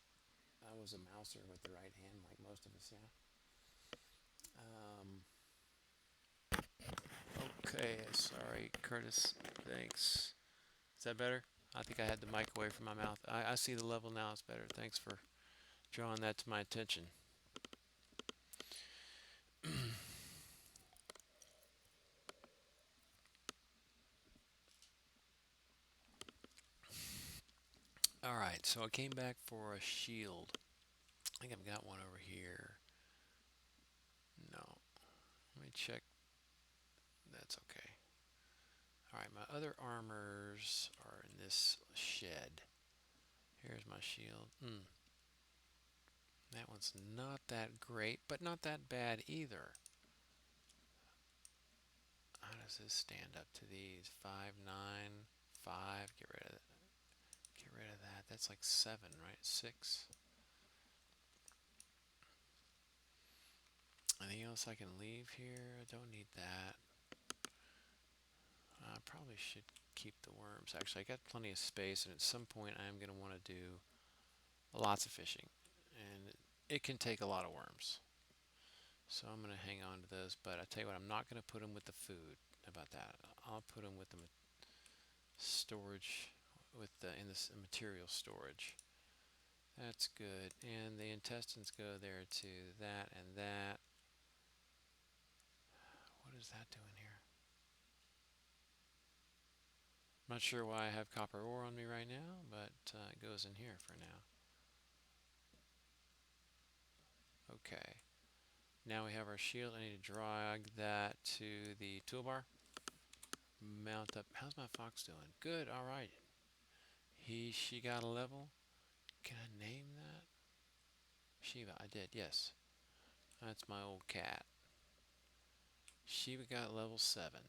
I was a mouser with the right hand, like most of us, yeah. Okay, sorry, Curtis. Thanks. Is that better? I think I had the mic away from my mouth. I see the level now. It's better. Thanks for drawing that to my attention. Alright, so I came back for a shield. I think I've got one over here. No. Let me check. That's okay. Alright, my other armors are in this shed. Here's my shield. That one's not that great, but not that bad either. How does this stand up to these? 5, 9, 5. Get rid of that. Get rid of that. That's like 7, right? 6. Anything else I can leave here? I don't need that. I probably should keep the worms. Actually, I got plenty of space, and at some point I am going to want to do lots of fishing, and it can take a lot of worms. So I'm going to hang on to those, but I tell you what, I'm not going to put them with the food. How about that? I'll put them with the storage, with the in this material storage. That's good, and the intestines go there too. That and that. What is that doing here? I'm not sure why I have copper ore on me right now, but it goes in here for now. Okay. Now we have our shield. I need to drag that to the toolbar. Mount up. How's my fox doing? Good. All right. She got a level. Can I name that? Shiva. I did. Yes. That's my old cat. Shiva got level 7.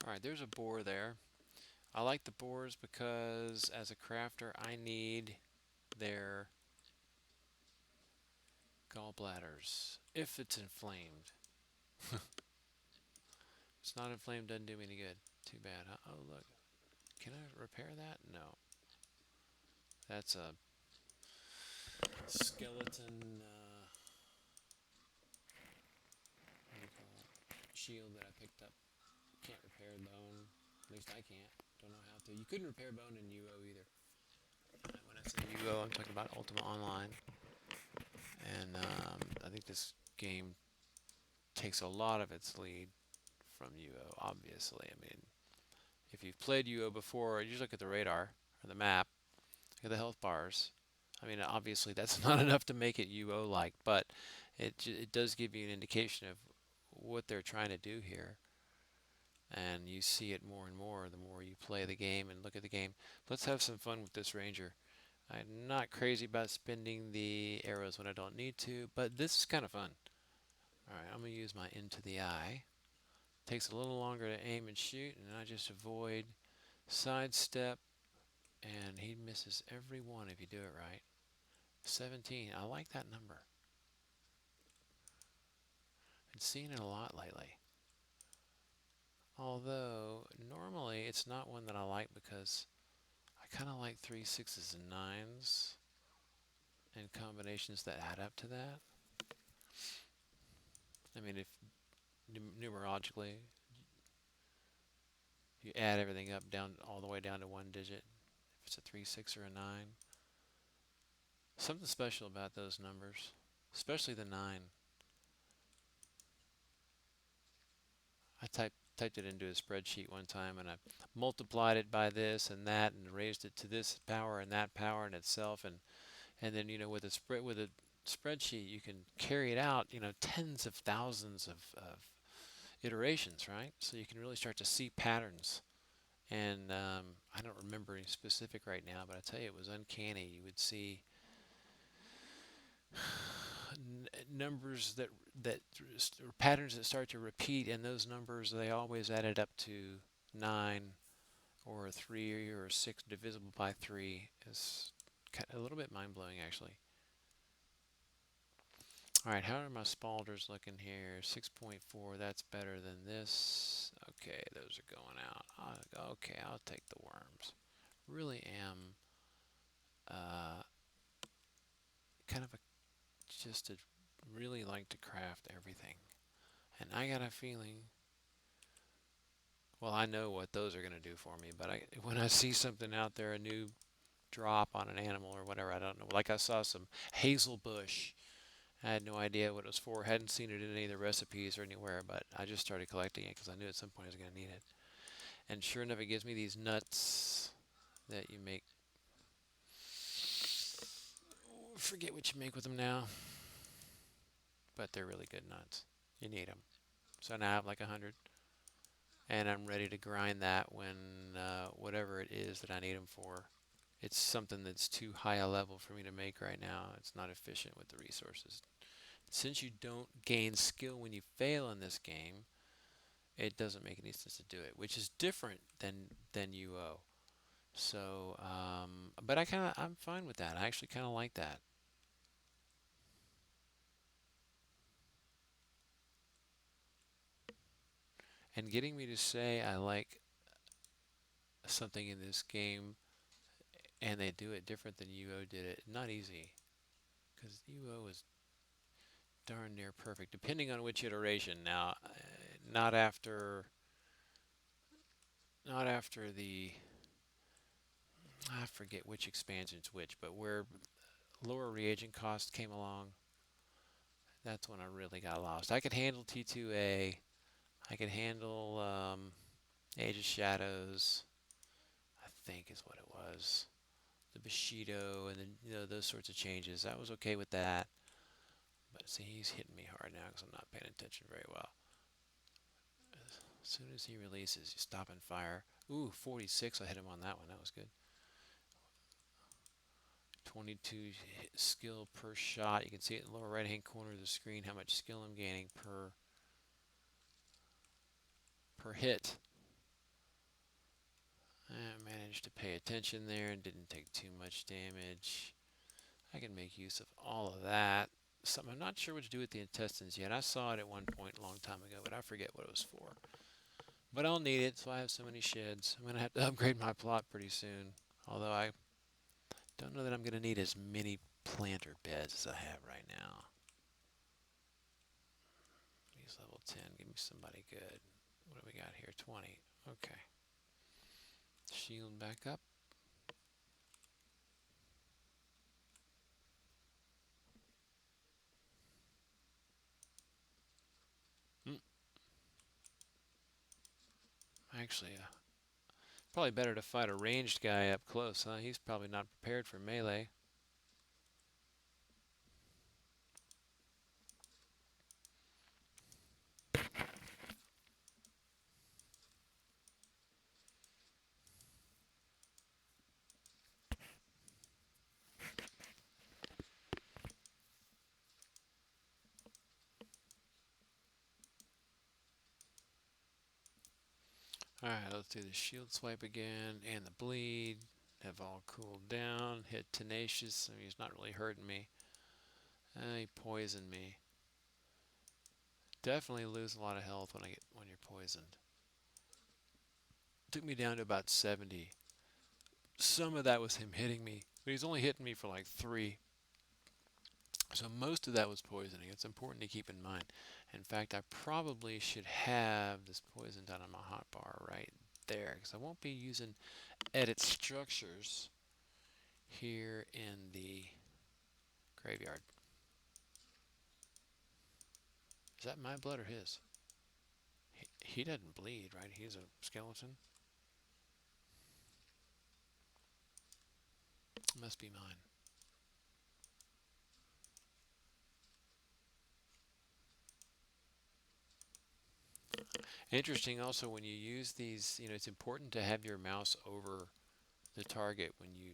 Alright, there's a boar there. I like the boars because as a crafter I need their gallbladders. If it's inflamed. It's not inflamed, doesn't do me any good. Too bad, huh? Oh, look. Can I repair that? No. That's a skeleton, what do you call it? Shield that I picked up. Can't repair bone. At least I can't. Don't know how to. You couldn't repair bone in UO either. When I say UO, I'm talking about Ultima Online. And I think this game takes a lot of its lead from UO, obviously. I mean, if you've played UO before, you just look at the radar or the map, look at the health bars. I mean, obviously that's not enough to make it UO-like, but it does give you an indication of what they're trying to do here. And you see it more and more the more you play the game and look at the game. Let's have some fun with this ranger. I'm not crazy about spending the arrows when I don't need to, but this is kind of fun. Alright, I'm going to use my into the eye. Takes a little longer to aim and shoot, and I just avoid sidestep, and he misses every one if you do it right. 17, I like that number. Been seeing it a lot lately. Although, normally it's not one that I like because I kind of like 3 6s and 9s and combinations that add up to that. I mean, if numerologically you add everything up down all the way down to one digit, if it's a 3 6 or a 9, something special about those numbers, especially the 9. I typed it into a spreadsheet one time, and I multiplied it by this and that, and raised it to this power and that power in itself, and then with a spreadsheet you can carry it out, tens of thousands of iterations, right? So you can really start to see patterns. And I don't remember any specific right now, but I tell you, it was uncanny. You would see numbers that patterns that start to repeat, and those numbers, they always added up to 9 or a 3 or a 6 divisible by 3. Is a little bit mind-blowing, actually. Alright, how are my spalders looking here? 6.4, that's better than this. Okay, those are going out. Okay, I'll take the worms. Really am kind of just really like to craft everything. And I got a feeling, well, I know what those are going to do for me, but when I see something out there, a new drop on an animal or whatever, I don't know. Like I saw some hazel bush. I had no idea what it was for. Hadn't seen it in any of the recipes or anywhere, but I just started collecting it because I knew at some point I was going to need it. And sure enough, it gives me these nuts that you make. Forget what you make with them now, but they're really good nuts. You need them. So now I have like 100, and I'm ready to grind that when whatever it is that I need them for It's something that's too high a level for me to make right now. It's not efficient with the resources. Since you don't gain skill when you fail in this game, it doesn't make any sense to do it, which is different than UO. So, but I'm fine with that. I actually kind of like that. And getting me to say I like something in this game and they do it different than UO did it, not easy. Because UO is darn near perfect, depending on which iteration. Now, not after, not after the, I forget which expansion's which, but where lower reagent cost came along, that's when I really got lost. I could handle T2A, I could handle Age of Shadows, I think is what it was. The Bushido and then those sorts of changes. I was okay with that. But see, he's hitting me hard now because I'm not paying attention very well. As soon as he releases, you stop and fire. Ooh, 46. I hit him on that one. That was good. 22 skill per shot. You can see it in the lower right-hand corner of the screen how much skill I'm gaining per hit. I managed to pay attention there and didn't take too much damage. I can make use of all of that. Something I'm not sure what to do with the intestines yet. I saw it at one point a long time ago, but I forget what it was for. But I'll need it, so I have so many sheds. I'm going to have to upgrade my plot pretty soon. Although I don't know that I'm going to need as many planter beds as I have right now. He's level 10. Give me somebody good. What do we got here? 20. Okay. Shield back up. Actually, probably better to fight a ranged guy up close, huh? He's probably not prepared for melee. Alright, let's do the shield swipe again and the bleed. Have all cooled down. Hit tenacious. I mean, he's not really hurting me. He poisoned me. Definitely lose a lot of health when you're poisoned. Took me down to about 70. Some of that was him hitting me, but he's only hitting me for like 3. So most of that was poisoning. It's important to keep in mind. In fact, I probably should have this poison down on my hotbar right there, because I won't be using edit structures here in the graveyard. Is that my blood or his? He doesn't bleed, right? He's a skeleton. Must be mine. Interesting also, when you use these, it's important to have your mouse over the target when you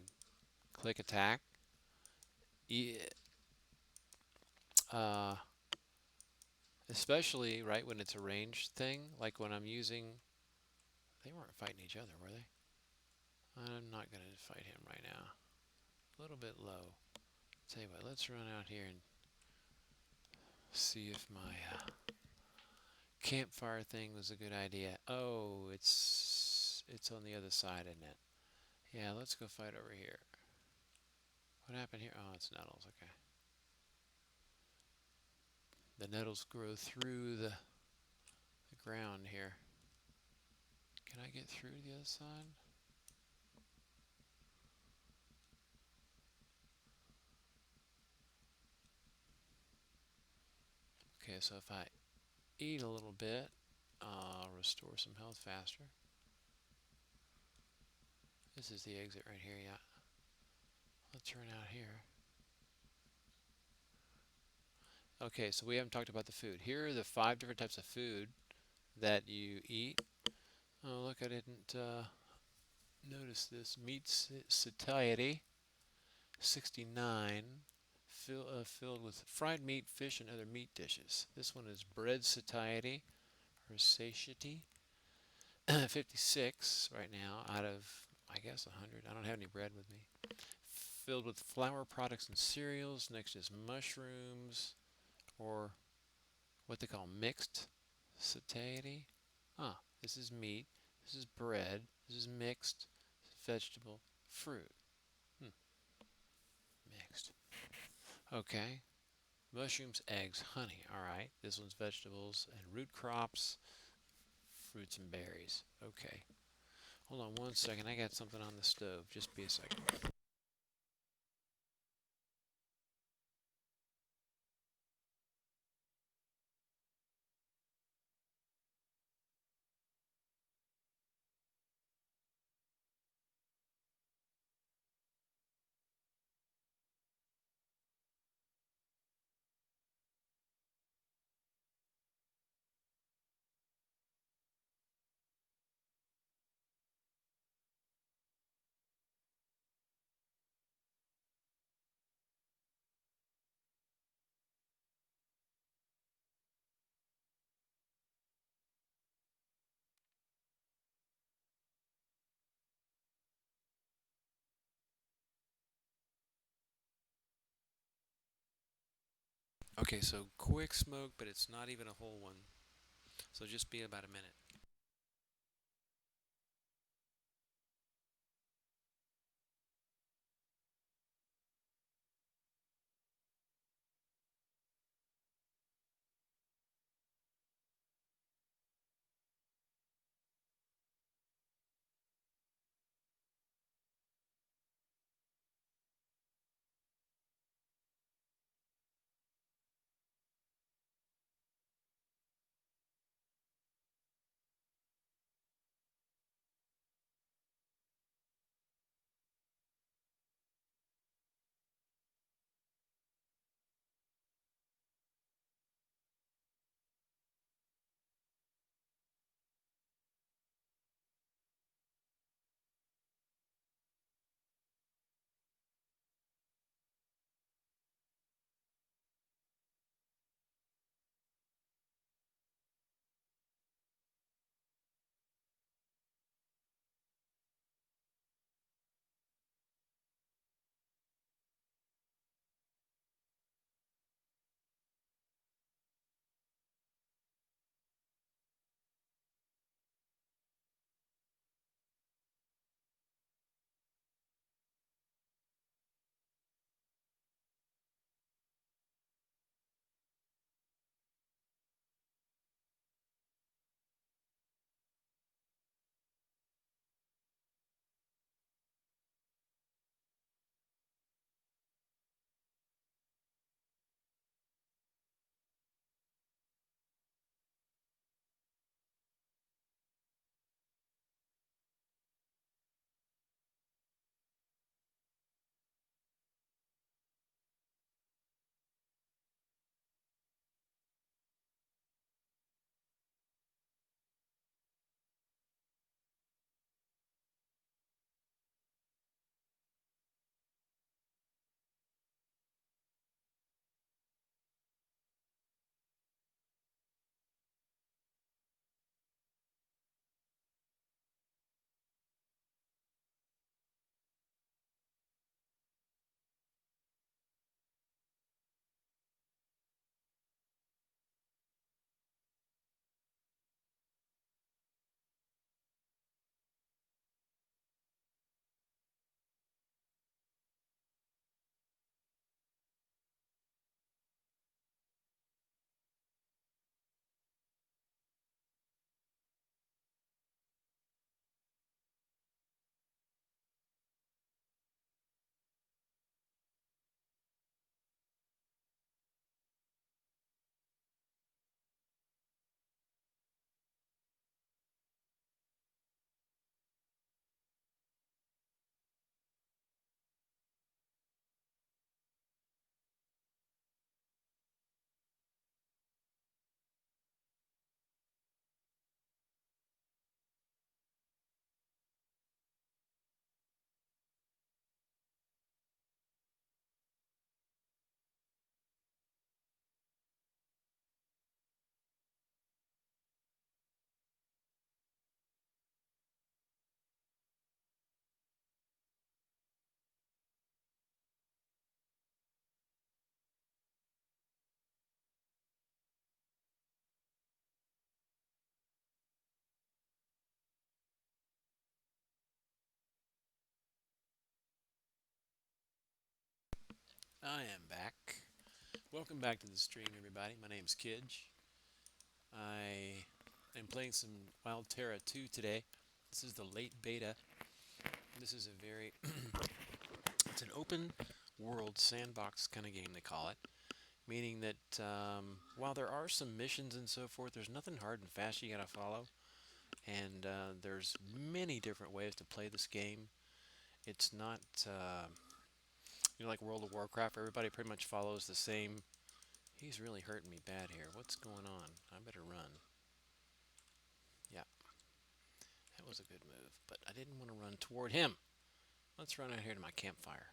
click attack. Especially, right, when it's a ranged thing, like when I'm using... They weren't fighting each other, were they? I'm not going to fight him right now. A little bit low. Tell you what, let's run out here and see if my campfire thing was a good idea. Oh, it's on the other side, isn't it? Yeah, let's go fight over here. What happened here? Oh, it's nettles. Okay. The nettles grow through the ground here. Can I get through the other side? Okay, so if I eat a little bit, I'll restore some health faster. This is the exit right here, yeah. Let's run out here. Okay, so we haven't talked about the food. Here are the 5 different types of food that you eat. Oh, look, I didn't Notice this meat satiety 69, filled with fried meat, fish, and other meat dishes. This one is bread satiety or satiety 56 right now out of, I guess, 100. I don't have any bread with me. Filled with flour products and cereals. Next is mushrooms, or what they call mixed satiety. This is meat. This is bread. This is mixed. This is vegetable. Fruit. Mixed. Okay. Mushrooms, eggs, honey. Alright. This one's vegetables and root crops, fruits and berries. Okay. Hold on one second. I got something on the stove. Just be a second. Okay, so quick smoke, but it's not even a whole one. So just be about a minute. I am back. Welcome back to the stream, everybody. My name's Kidge. I am playing some Wild Terra 2 today. This is the late beta. This is a very it's an open world sandbox kind of game, they call it, meaning that while there are some missions and so forth, there's nothing hard and fast you gotta follow, and there's many different ways to play this game. It's not like World of Warcraft. Everybody pretty much follows the same. He's really hurting me bad here. What's going on? I better run. Yeah, that was a good move, but I didn't want to run toward him. Let's run out here to my campfire.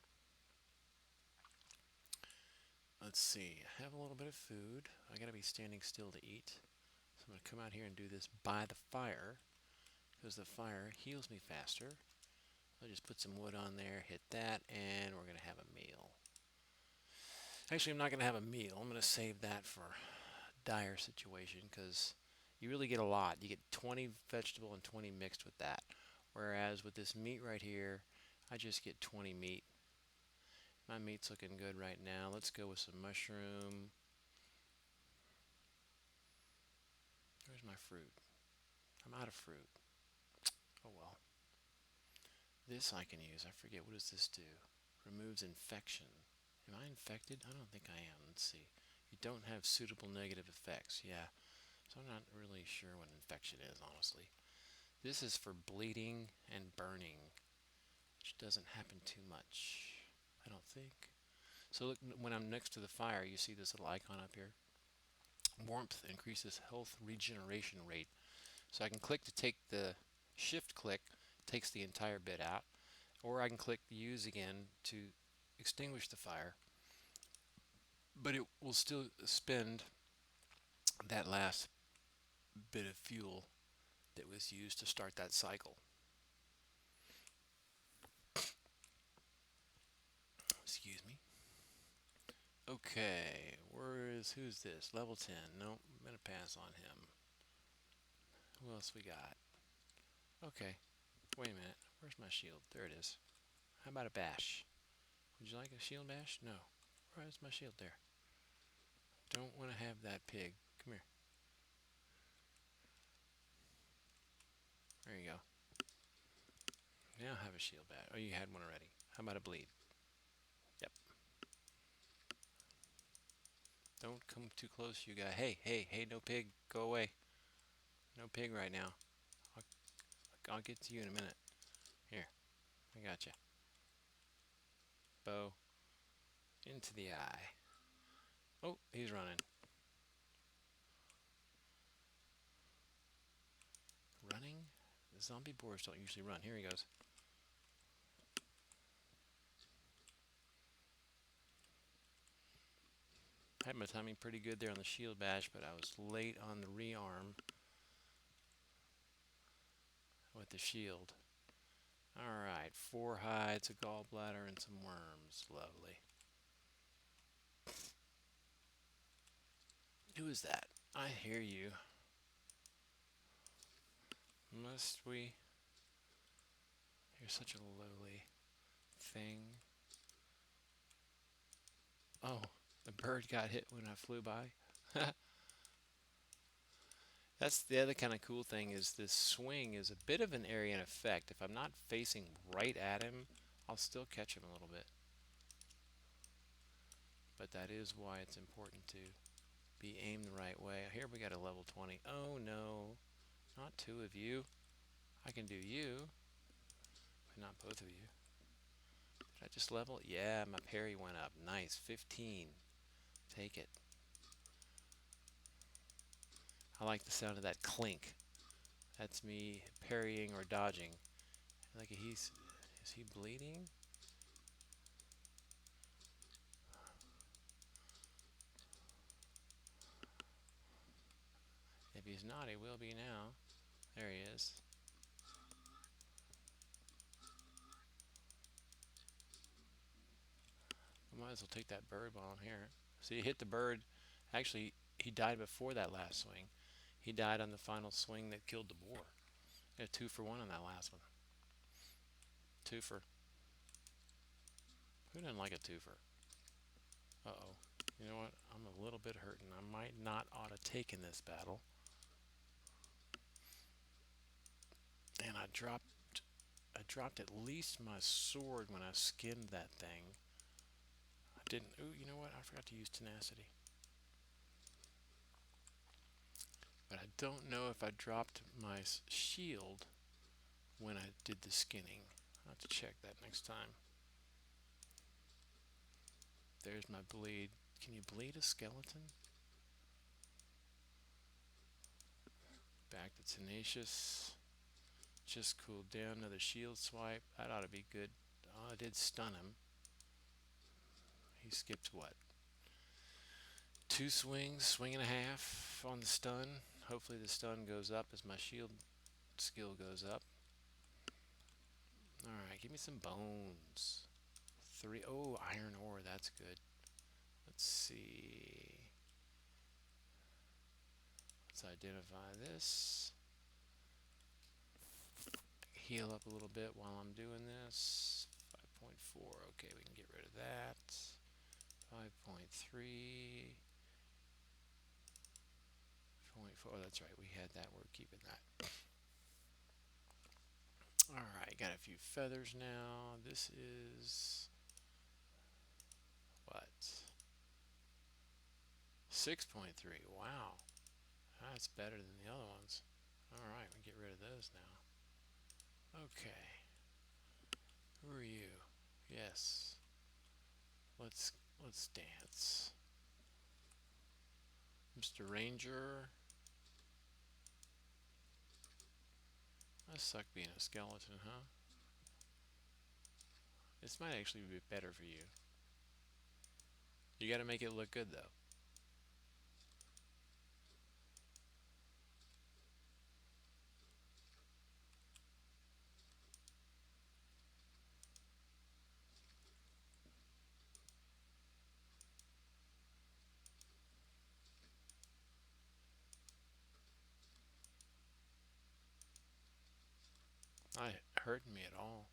Let's see. I have a little bit of food. I gotta be standing still to eat. So I'm gonna come out here and do this by the fire, because the fire heals me faster. I'll just put some wood on there, hit that, and we're gonna have a meal. Actually, I'm not gonna have a meal. I'm gonna save that for a dire situation, because you really get a lot. You get 20 vegetable and 20 mixed with that. Whereas with this meat right here, I just get 20 meat. My meat's looking good right now. Let's go with some mushroom. Where's my fruit? I'm out of fruit. Oh well. This I can use. I forget. What does this do? Removes infection. Am I infected? I don't think I am. Let's see. You don't have suitable negative effects. Yeah. So I'm not really sure what infection is, honestly. This is for bleeding and burning, which doesn't happen too much, I don't think. So look, when I'm next to the fire, you see this little icon up here. Warmth increases health regeneration rate. So I can click to take the shift click, takes the entire bit out, or I can click use again to extinguish the fire, but it will still spend that last bit of fuel that was used to start that cycle. Excuse me. Okay, who's this? Level 10. Nope, I'm gonna pass on him. Who else we got? Okay, wait a minute. Where's my shield? There it is. How about a bash? Would you like a shield bash? No. Where's my shield? There. Don't want to have that pig. Come here. There you go. Now have a shield bash. Oh, you had one already. How about a bleed? Yep. Don't come too close, you guys. Hey, hey, hey, no pig. Go away. No pig right now. I'll get to you in a minute. Here. I got you. Bow. Into the eye. Oh, he's running. Running? The zombie boars don't usually run. Here he goes. I had my timing pretty good there on the shield bash, but I was late on the rearm with the shield. Alright, 4 hides, a gallbladder, and some worms. Lovely. Who is that? I hear you. Must we? You're such a lowly thing. Oh, the bird got hit when I flew by. That's the other kind of cool thing, is this swing is a bit of an area in effect. If I'm not facing right at him, I'll still catch him a little bit. But that is why it's important to be aimed the right way. Here we got a level 20. Oh no, not 2 of you. I can do you, but not both of you. Did I just level? Yeah, my parry went up. Nice, 15. Take it. I like the sound of that clink. That's me parrying or dodging. Like is he bleeding? If he's not, he will be now. There he is. I might as well take that bird while I'm here. So you hit the bird. Actually, he died before that last swing. He died on the final swing that killed the boar. A 2 for 1 on that last one. 2 for. Who doesn't like a 2 for? Uh-oh. You know what? I'm a little bit hurting. I might not ought to take in this battle. And I dropped at least my sword when I skinned that thing. I didn't. Ooh, you know what? I forgot to use tenacity. But I don't know if I dropped my shield when I did the skinning. I'll have to check that next time. There's my bleed. Can you bleed a skeleton? Back to tenacious. Just cooled down. Another shield swipe. That ought to be good. Oh, I did stun him. He skipped what? 2 swings, swing and a half on the stun. Hopefully the stun goes up as my shield skill goes up. Alright, give me some bones. 3. Oh, iron ore. That's good. Let's see. Let's identify this. Heal up a little bit while I'm doing this. 5.4. Okay, we can get rid of that. 5.3. 0.4. Oh, that's right. We had that. We're keeping that. Alright, got a few feathers now. This is what? 6.3. Wow. That's better than the other ones. Alright, we get rid of those now. Okay. Who are you? Yes. Let's dance. Mr. Ranger. That suck being a skeleton, huh? This might actually be better for you. You gotta make it look good though. Not hurting me at all.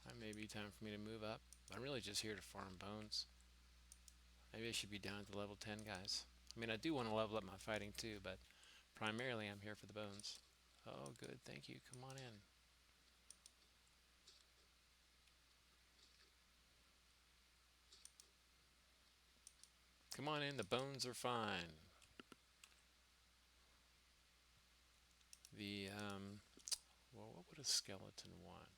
That may be time for me to move up. I'm really just here to farm bones. Maybe I should be down at the level 10 guys. I mean, I do want to level up my fighting too, but primarily I'm here for the bones. Oh, good. Thank you. Come on in. Come on in. The bones are fine. Well, what would a skeleton want?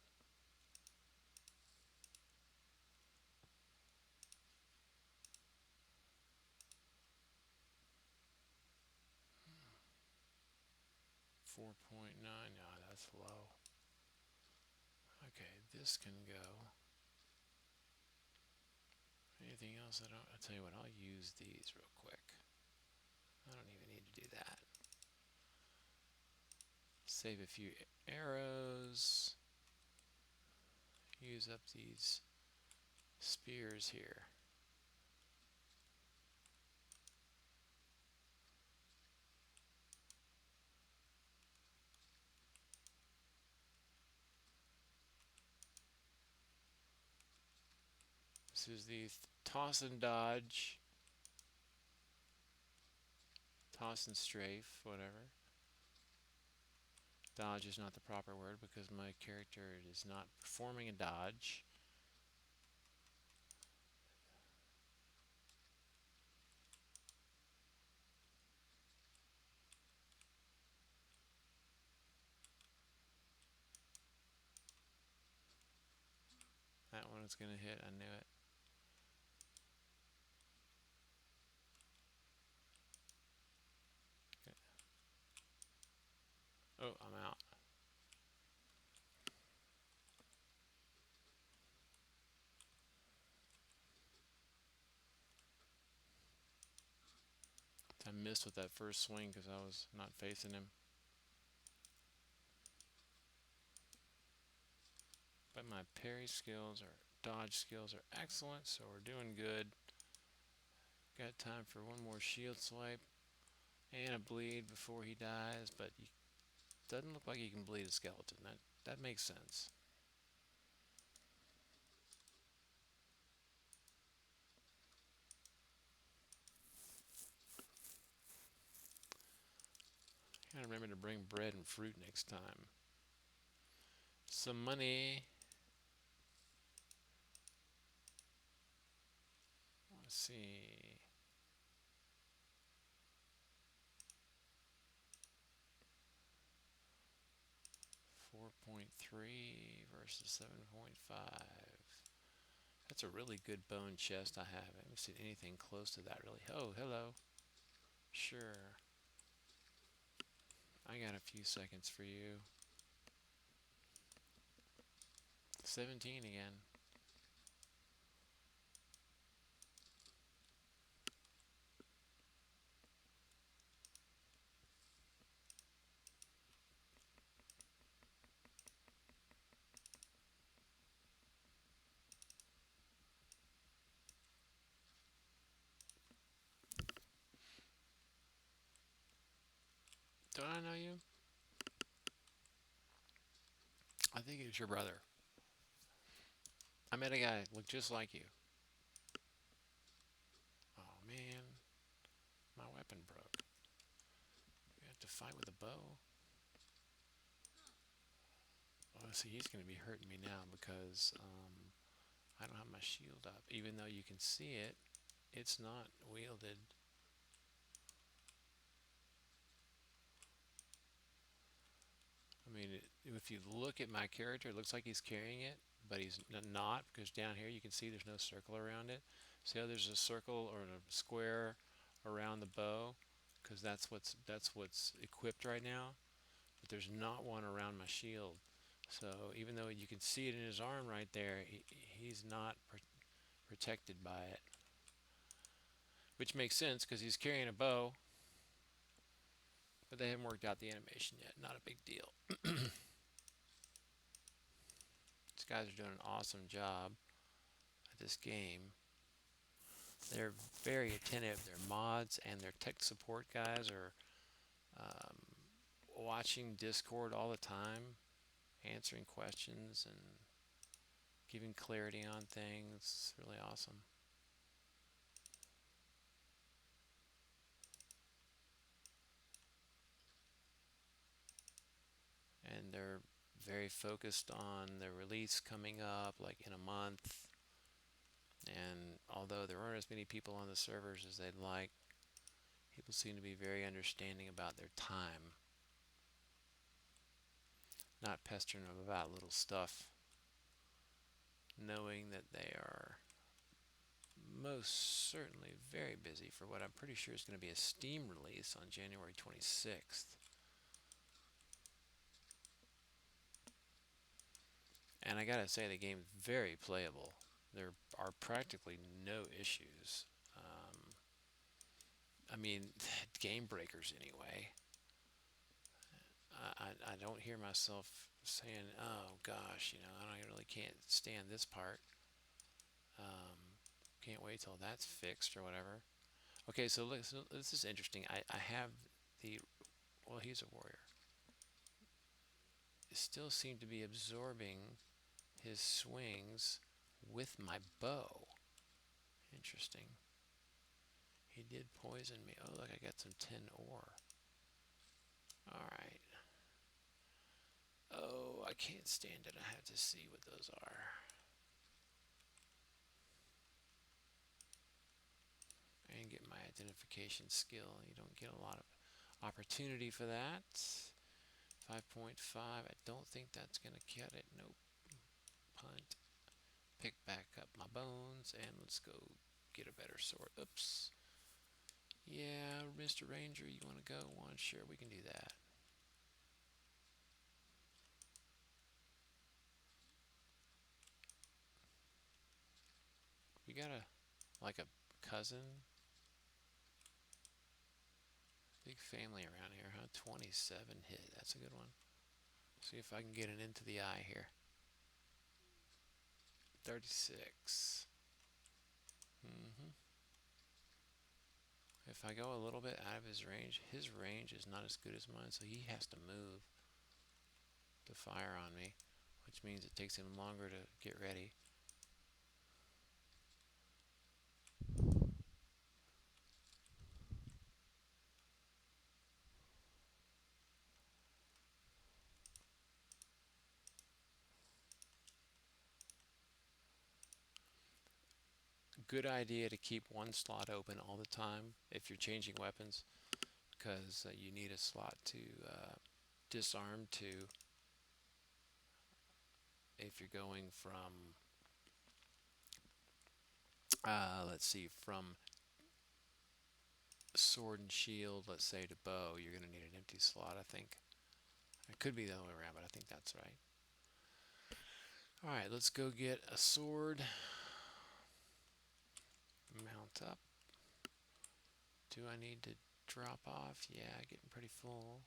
Hmm. 4.9. No, that's low. Okay, this can go. Anything else? I'll tell you what, I'll use these real quick. I don't even need to do that. Save a few arrows. Use up these spears here. This is the toss and dodge. Toss and strafe, whatever. Dodge is not the proper word because my character is not performing a dodge. That one is going to hit, I knew it. Okay. Oh, I'm out. I missed with that first swing because I was not facing him. But my parry skills or dodge skills are excellent, so we're doing good. Got time for one more shield swipe and a bleed before he dies, but he doesn't look like he can bleed a skeleton. That makes sense. Gotta remember to bring bread and fruit next time. Some money. Let's see. 4.3 versus 7.5. That's a really good bone chest I have. I haven't seen anything close to that really. Oh, hello. Sure. I got a few seconds for you. 17 again. Don't I know you? I think it's your brother. I met a guy that looked just like you. Oh man, my weapon broke. We have to fight with a bow. Oh, see, he's going to be hurting me now because I don't have my shield up. Even though you can see it, it's not wielded. I mean, if you look at my character, it looks like he's carrying it, but he's not, because down here you can see there's no circle around it. See how there's a circle or a square around the bow, because that's what's equipped right now. But there's not one around my shield. So even though you can see it in his arm right there, he's not protected by it, which makes sense because he's carrying a bow. But they haven't worked out the animation yet. Not a big deal. These guys are doing an awesome job at this game. They're very attentive. Their mods and their tech support guys are watching Discord all the time, answering questions and giving clarity on things. It's really awesome. And they're very focused on the release coming up, like in a month. And although there aren't as many people on the servers as they'd like, people seem to be very understanding about their time, not pestering them about little stuff, knowing that they are most certainly very busy for what I'm pretty sure is going to be a Steam release on January 26th. And I gotta say, the game's very playable. There are practically no issues. I mean, game breakers anyway. I don't hear myself saying, "Oh gosh, you know, I really can't stand this part. Can't wait till that's fixed or whatever." Okay, so look, so this is interesting. I have the, well, he's a warrior. It still seemed to be absorbing his swings with my bow. Interesting. He did poison me. Oh, look, I got some tin ore. Alright. Oh, I can't stand it. I have to see what those are. And get my identification skill. You don't get a lot of opportunity for that. 5.5. I don't think that's going to cut it. Nope. Punt. Pick back up my bones. And let's go get a better sword. Oops. Yeah, Mr. Ranger, you want to go one? Sure, we can do that. You got like a cousin? Big family around here, huh? 27 hit. That's a good one. See if I can get it into the eye here. 36. If I go a little bit out of his range is not as good as mine, so he has to move to fire on me, which means it takes him longer to get ready. Good idea to keep one slot open all the time if you're changing weapons, because you need a slot to disarm to if you're going from, let's see, from sword and shield, let's say, to bow, you're going to need an empty slot, I think. It could be the other way around, but I think that's right. Alright, let's go get a sword. Mount up. Do I need to drop off? Yeah, getting pretty full.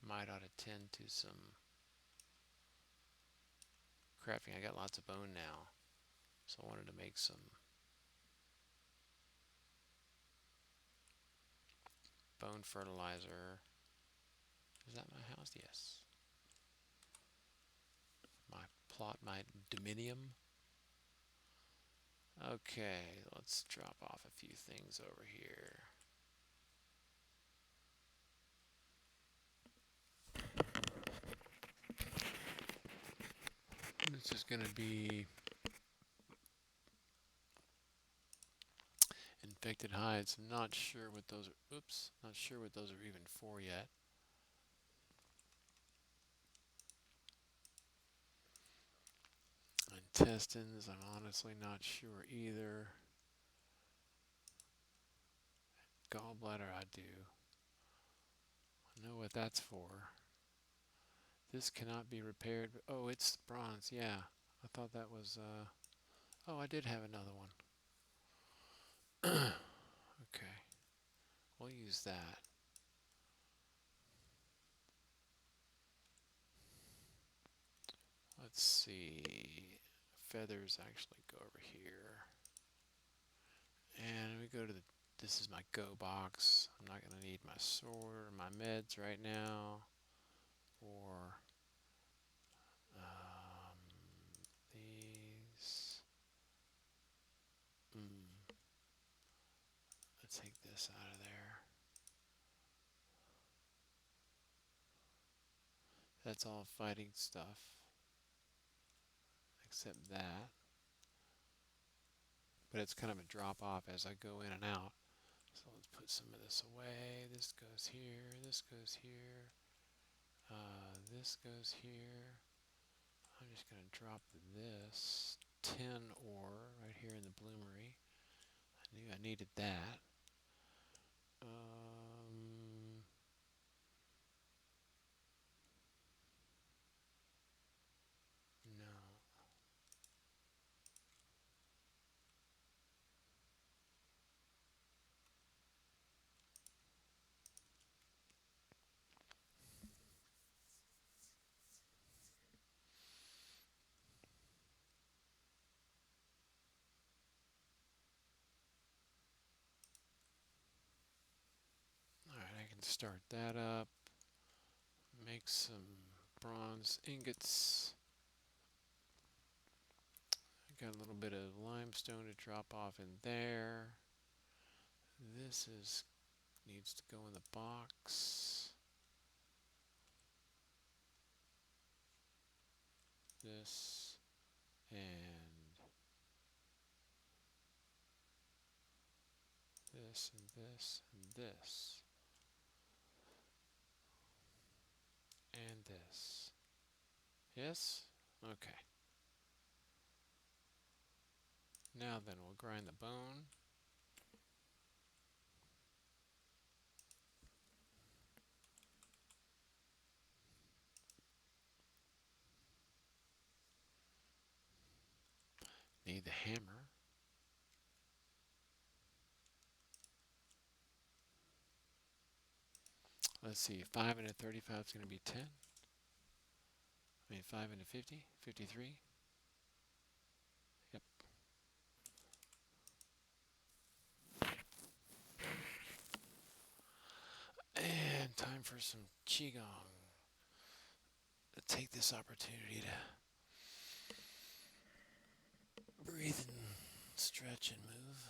Might ought to tend to some crafting. I got lots of bone now, so I wanted to make some bone fertilizer. Is that my house? Yes. My plot, my dominium. Okay, let's drop off a few things over here. This is going to be infected hides. I'm not sure what those are. Oops, not sure what those are even for yet. Intestines, I'm honestly not sure either. Gallbladder, I do. I know what that's for. This cannot be repaired. Oh, it's bronze. Yeah, I thought that was. Oh, I did have another one. Okay, we'll use that. Let's see. Feathers actually go over here. And we go to the. This is my go box. I'm not going to need my sword or my meds right now. Or these. Let's take this out of there. That's all fighting stuff. Except that. But it's kind of a drop off as I go in and out. So let's put some of this away. This goes here. This goes here. This goes here. I'm just going to drop this tin ore right here in the bloomery. I knew I needed that. No. Alright, I can start that up. Make some bronze ingots. I got a little bit of limestone to drop off in there. This needs to go in the box. This and this and this and this and this. Yes? Okay. Now then, we'll grind the bone. Need the hammer. Let's see, 5 into 35 is going to be 10. I mean, 5 into 50, 53. Yep. And time for some qigong. Take this opportunity to breathe and stretch and move.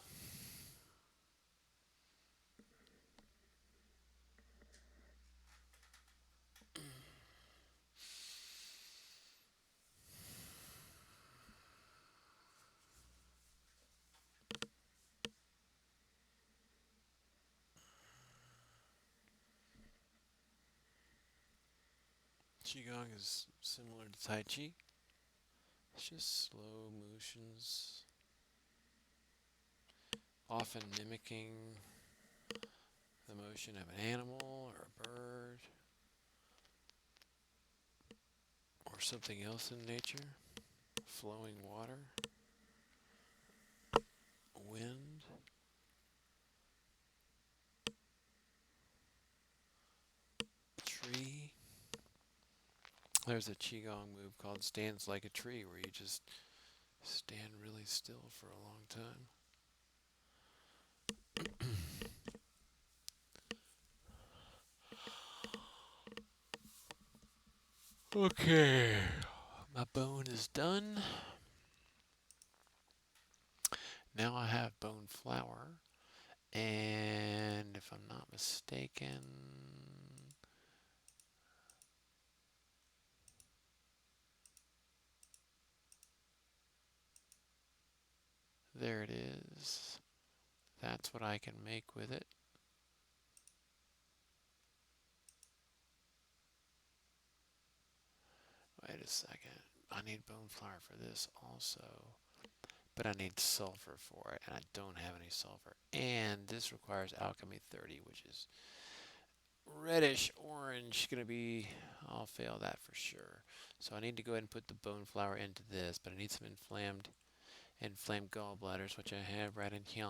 Qigong is similar to Tai Chi. It's just slow motions, often mimicking the motion of an animal or a bird or something else in nature. Flowing water, wind. Tree. There's a Qigong move called stands like a tree where you just stand really still for a long time. Okay, my bone is done. Now I have bone flour, and if I'm not mistaken, there it is. That's what I can make with it. Wait a second. I need bone flour for this also. But I need sulfur for it, and I don't have any sulfur. And this requires alchemy 30, which is reddish orange. I'll fail that for sure. So I need to go ahead and put the bone flour into this, but I need some inflamed gallbladders, which I have right in here.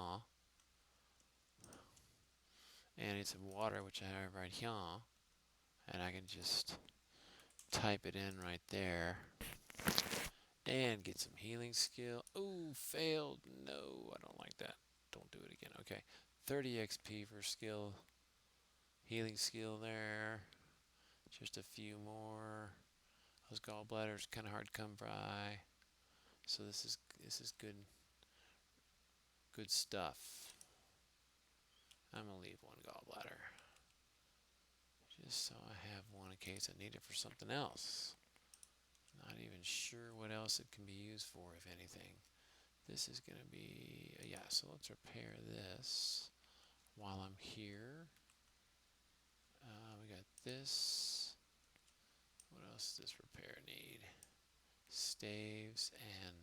And I need some water, which I have right here. And I can just type it in right there. And get some healing skill. Ooh, failed. No, I don't like that. Don't do it again. Okay, 30 XP for skill. Healing skill there. Just a few more. Those gallbladders kind of hard to come by. So this is good stuff. I'm gonna leave one gallbladder just so I have one in case I need it for something else. Not even sure what else it can be used for, if anything. This is going to be, yeah, so let's repair this while I'm here. We got this. What else does this repair need? Staves and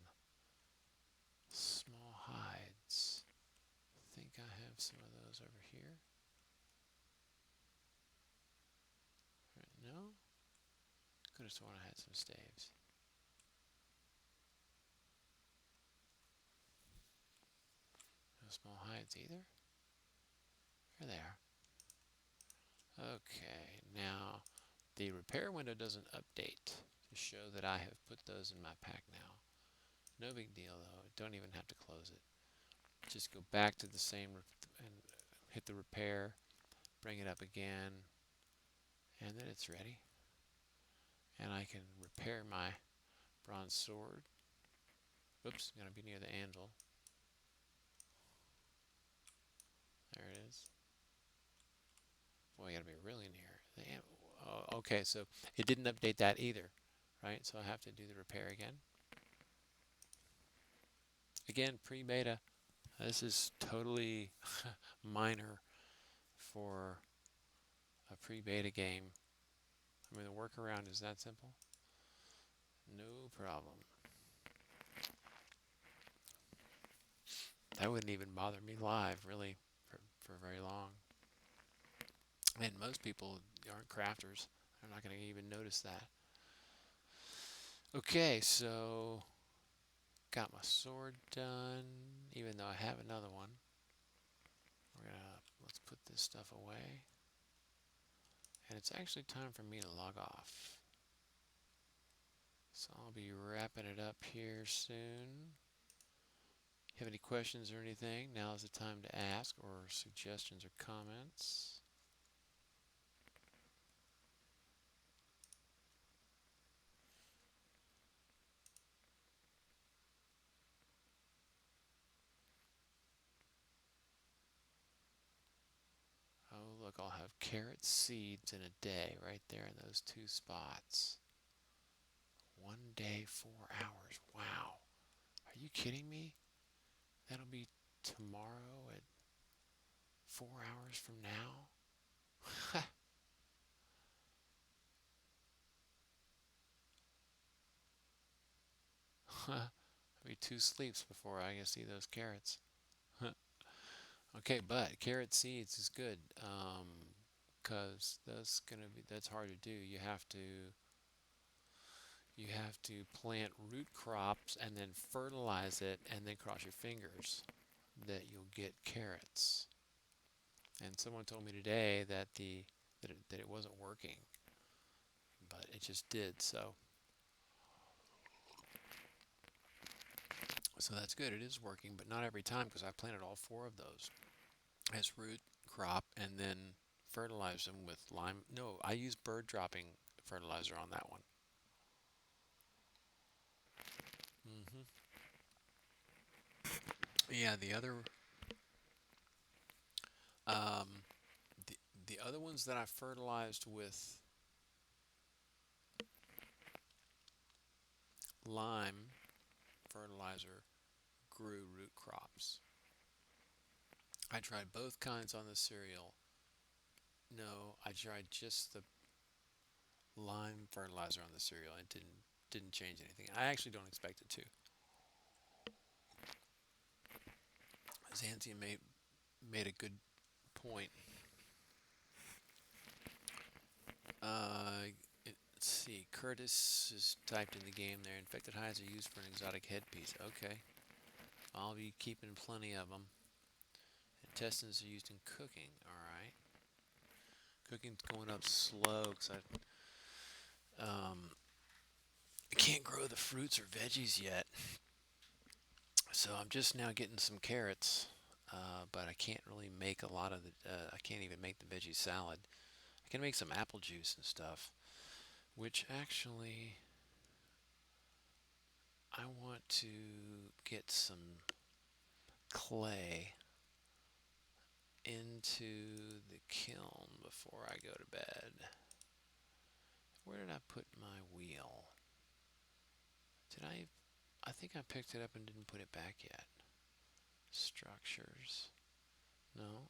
small hides. I think I have some of those over here. No? Could have sworn I had some staves. No small hides either. There they are. Okay, now the repair window doesn't update to show that I have put those in my pack now. No big deal though, don't even have to close it. Just go back to the same and hit the repair, bring it up again, and then it's ready. And I can repair my bronze sword. Oops, gotta be near the anvil. There it is. Boy, you gotta be really near the anvil. Oh, okay, so it didn't update that either, right? So I have to do the repair again. Again, pre-beta. This is totally minor for a pre-beta game. I mean, the workaround is that simple. No problem. That wouldn't even bother me live, really, for very long. And most people aren't crafters. They're not going to even notice that. Okay, so got my sword done, even though I have another one. Let's put this stuff away. And it's actually time for me to log off. So I'll be wrapping it up here soon. Have any questions or anything? Now is the time to ask, or suggestions or comments. Oh, look, I'll have carrot seeds in a day right there in those two spots. 1 day, 4 hours. Wow. Are you kidding me? That'll be tomorrow at 4 hours from now? It'll be 2 sleeps before I can see those carrots. Okay, but carrot seeds is good, 'cause that's hard to do. You have to plant root crops and then fertilize it and then cross your fingers that you'll get carrots. And someone told me today that it wasn't working, but it just did. So that's good. It is working, but not every time because I planted all 4 of those as root crop and then fertilized them with lime. No, I used bird dropping fertilizer on that one. hmm Yeah, um, the the other ones that I fertilized with lime fertilizer grew root crops. I tried both kinds on the cereal. No, I tried just the lime fertilizer on the cereal and didn't change anything. I actually don't expect it to. Zantia made a good point. Uh, let's see. Curtis is typed in the game there. Infected hides are used for an exotic headpiece. Okay, I'll be keeping plenty of them. Intestines are used in cooking. All right. Cooking's going up slow because I can't grow the fruits or veggies yet. So I'm just now getting some carrots, but I can't really make a lot of the. I can't even make the veggie salad. I can make some apple juice and stuff, which actually I want to get some clay into the kiln before I go to bed. Where did I put my wheel? Did I think I picked it up and didn't put it back yet. Structures. No.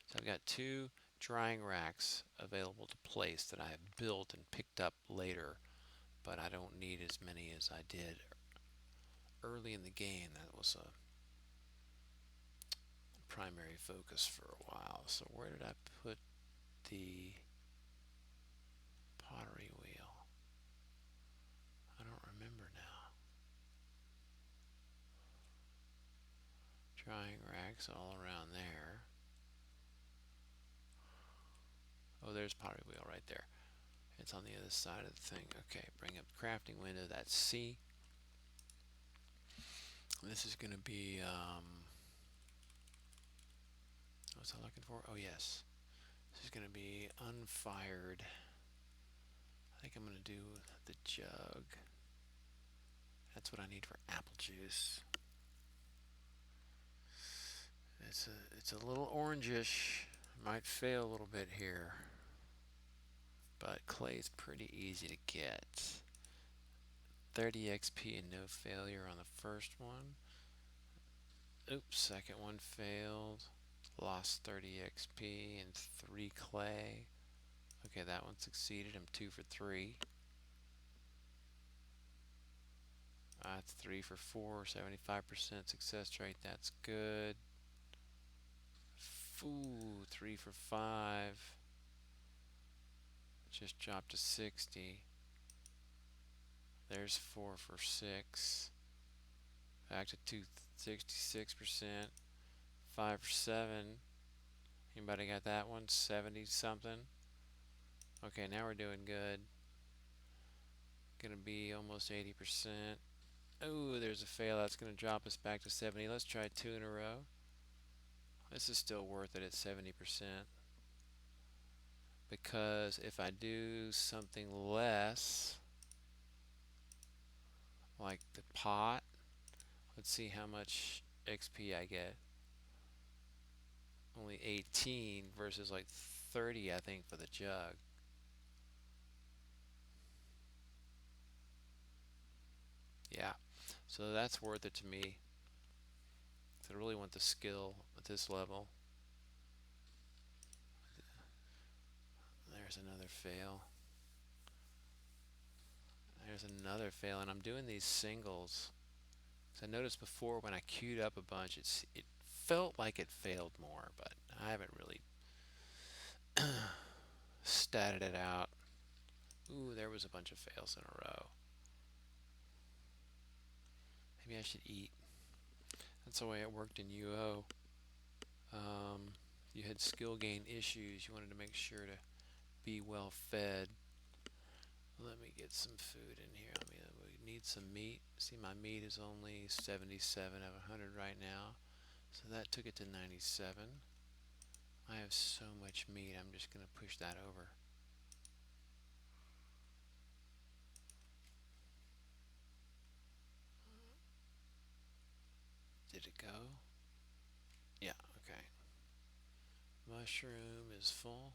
So I've got 2 drying racks available to place that I have built and picked up later, but I don't need as many as I did early in the game. That was a primary focus for a while. So where did I put the pottery wheel? I don't remember now. Drying racks all around there. Oh, there's pottery wheel right there. It's on the other side of the thing. Okay, bring up crafting window. That's C. This is going to be, what's I looking for? Oh, yes. This is going to be unfired. I think I'm going to do the jug. That's what I need for apple juice. It's a little orangish. Might fail a little bit here. But clay's pretty easy to get. 30 XP and no failure on the first one. Oops, second one failed. Lost 30 XP and 3 clay. Okay, that one succeeded. I'm 2 for 3. That's 3 for 4, 75% success rate. That's good. Ooh, 3 for 5. Just dropped to 60. There's 4 for 6. Back to 66%. 5 for 7. Anybody got that one? 70 something. Okay, now we're doing good. Gonna be almost 80%. Oh, there's a fail. That's gonna drop us back to 70. Let's try 2 in a row. This is still worth it at 70%. Because if I do something less, like the pot, let's see how much XP I get. Only 18 versus like 30, I think, for the jug. Yeah, so that's worth it to me. I really want the skill at this level. There's another fail. There's another fail, and I'm doing these singles. So I noticed before when I queued up a bunch, it felt like it failed more, but I haven't really statted it out. Ooh, there was a bunch of fails in a row. Maybe I should eat. That's the way it worked in UO. You had skill gain issues. You wanted to make sure to be well fed. Let me get some food in here. We need some meat. See, my meat is only 77 of 100 right now. So that took it to 97. I have so much meat, I'm just going to push that over. Did it go? Yeah, okay. Mushroom is full.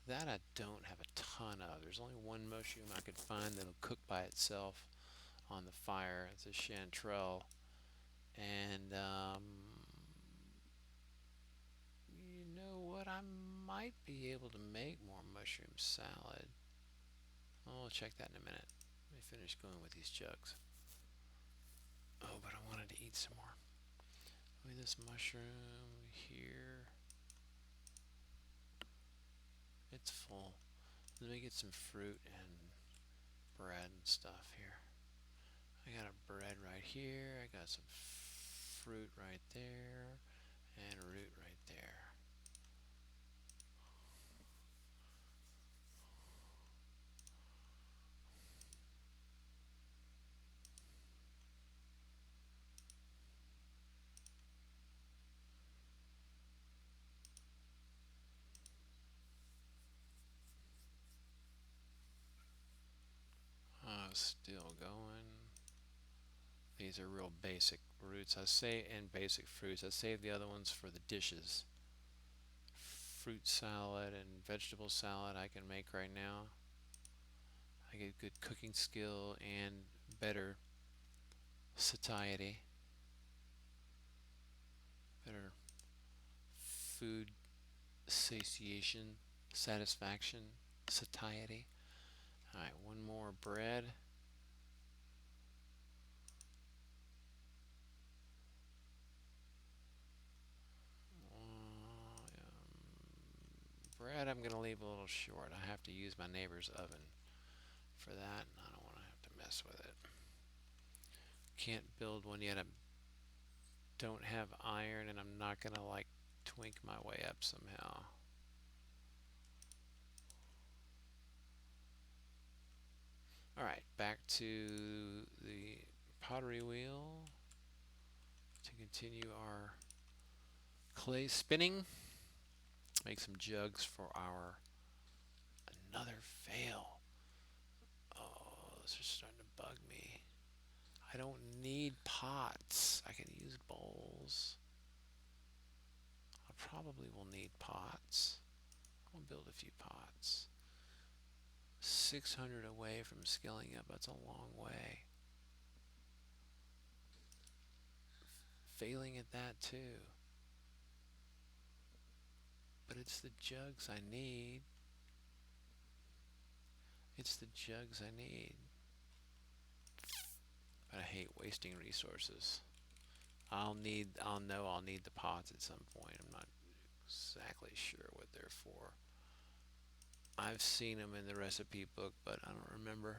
That I don't have a ton of. There's only one mushroom I could find that'll cook by itself on the fire. It's a chanterelle. And, you know what? I might be able to make more mushroom salad. I'll check that in a minute. Let me finish going with these jugs. Oh, but I wanted to eat some more. Look at this mushroom here. It's full. Let me get some fruit and bread and stuff here. I got a bread right here. I got some fruit right there. And root right there. Still going. These are real basic roots. And basic fruits. I saved the other ones for the dishes. Fruit salad and vegetable salad I can make right now. I get good cooking skill and better satiety. Better food satiation, satisfaction, satiety. Alright, one more bread. Bread I'm going to leave a little short. I have to use my neighbor's oven for that, and I don't want to have to mess with it. Can't build one yet. I don't have iron, and I'm not going to like twink my way up somehow. Alright, back to the pottery wheel to continue our clay spinning. Make some jugs for our another fail. Oh, this is starting to bug me. I don't need pots. I can use bowls. I probably will need pots. I'll build a few pots. 600 away from scaling up. That's a long way. Failing at that too. But it's the jugs I need. It's the jugs I need. But I hate wasting resources. I'll know I'll need the pots at some point. I'm not exactly sure what they're for. I've seen them in the recipe book, but I don't remember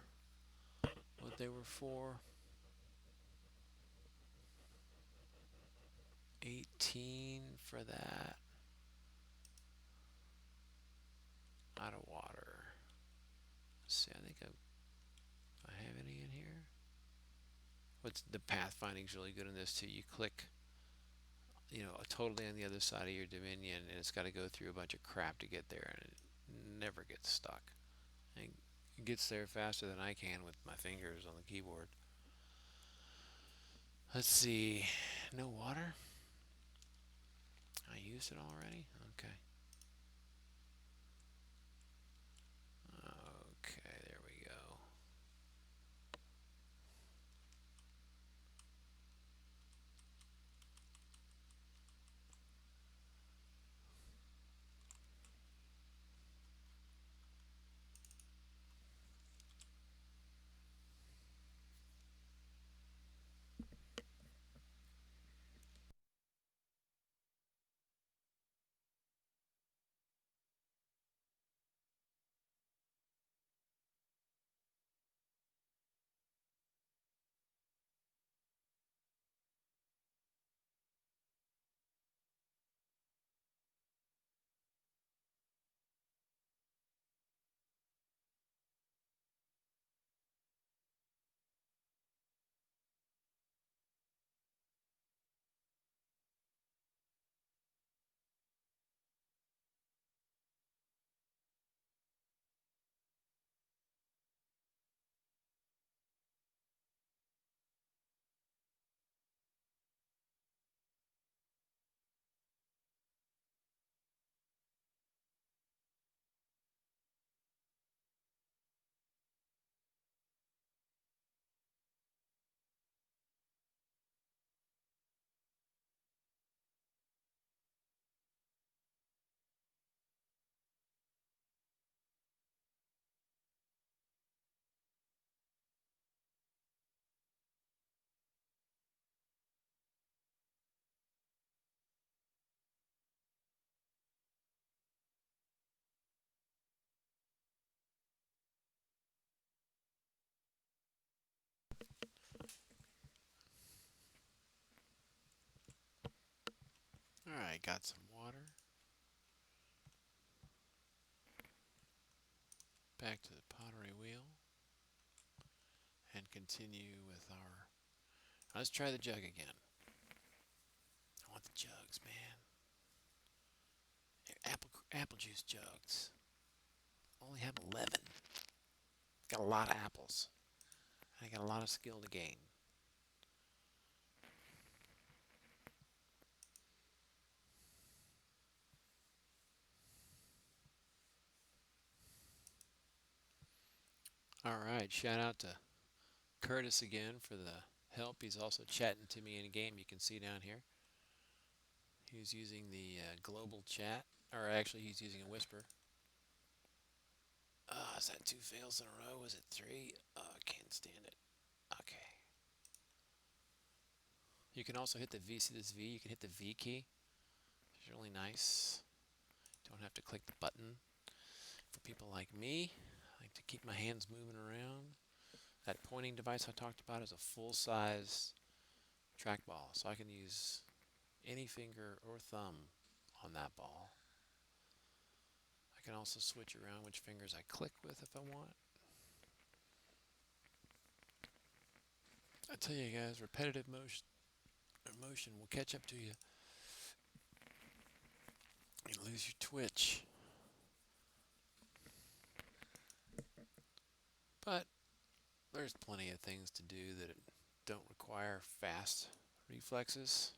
what they were for. 18 for that. Out of water. Let's see, I think I have any in here. What's the pathfinding's really good in this too. You click, totally on the other side of your dominion, and it's got to go through a bunch of crap to get there, and it never gets stuck. And it gets there faster than I can with my fingers on the keyboard. Let's see. No water? I used it already? Okay. Okay, there we go. Alright, got some water. Back to the pottery wheel. And continue with our... Let's try the jug again. I want the jugs, man. They're apple juice jugs. Only have 11. Got a lot of apples. I got a lot of skill to gain. Alright, shout out to Curtis again for the help. He's also chatting to me in a game you can see down here. He's using the global chat, or actually he's using a whisper. Is that 2 fails in a row? Was it 3? I can't stand it. Okay. You can also hit the V, see this V? You can hit the V key. It's really nice. Don't have to click the button. For people like me, I like to keep my hands moving around. That pointing device I talked about is a full-size trackball, so I can use any finger or thumb on that ball. I can also switch around which fingers I click with if I want. I tell you guys, repetitive motion will catch up to you. You lose your twitch. But there's plenty of things to do that don't require fast reflexes.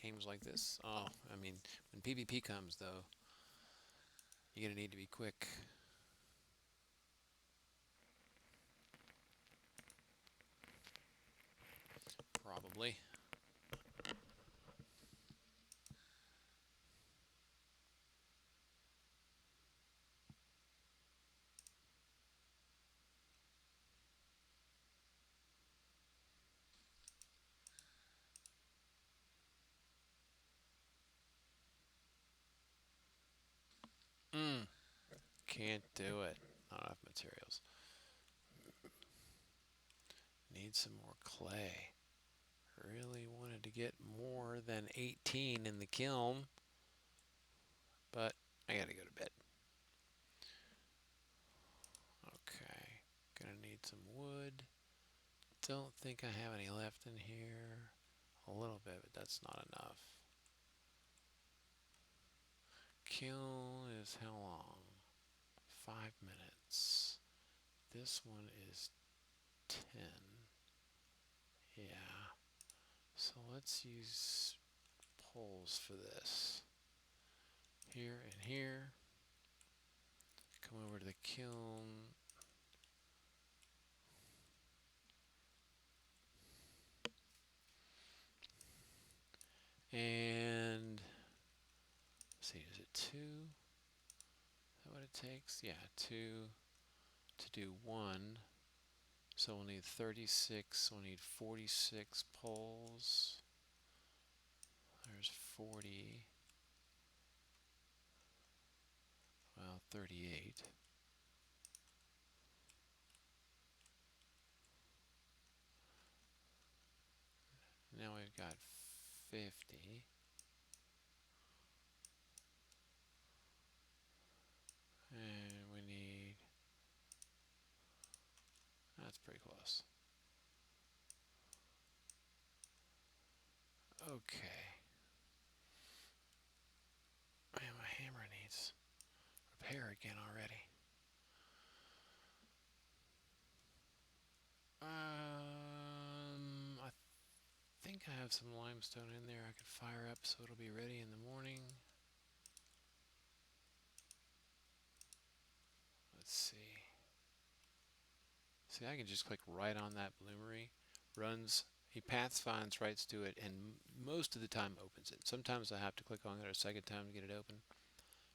Games like this. Oh, I mean, when PvP comes, though, you're going to need to be quick. Probably. Can't do it. Not enough materials. Need some more clay. Really wanted to get more than 18 in the kiln, but I gotta go to bed. Okay, gonna need some wood. Don't think I have any left in here. A little bit, but that's not enough. Kiln is how long? 5 minutes. This one is 10. Yeah. So let's use poles for this. Here and here. Come over to the kiln. And let's see, is it 2? Is that what it takes? Yeah, 2 to do 1. So we'll need 36, we'll need 46 poles. There's 40. Well, 38. Now we've got 50. And we need... That's pretty close. Okay. Man, my hammer needs repair again already. I think I have some limestone in there I could fire up so it'll be ready in the morning. Let's see. See, I can just click right on that Bloomery. Runs, he pathfinds right to it, and most of the time opens it. Sometimes I have to click on it a second time to get it open,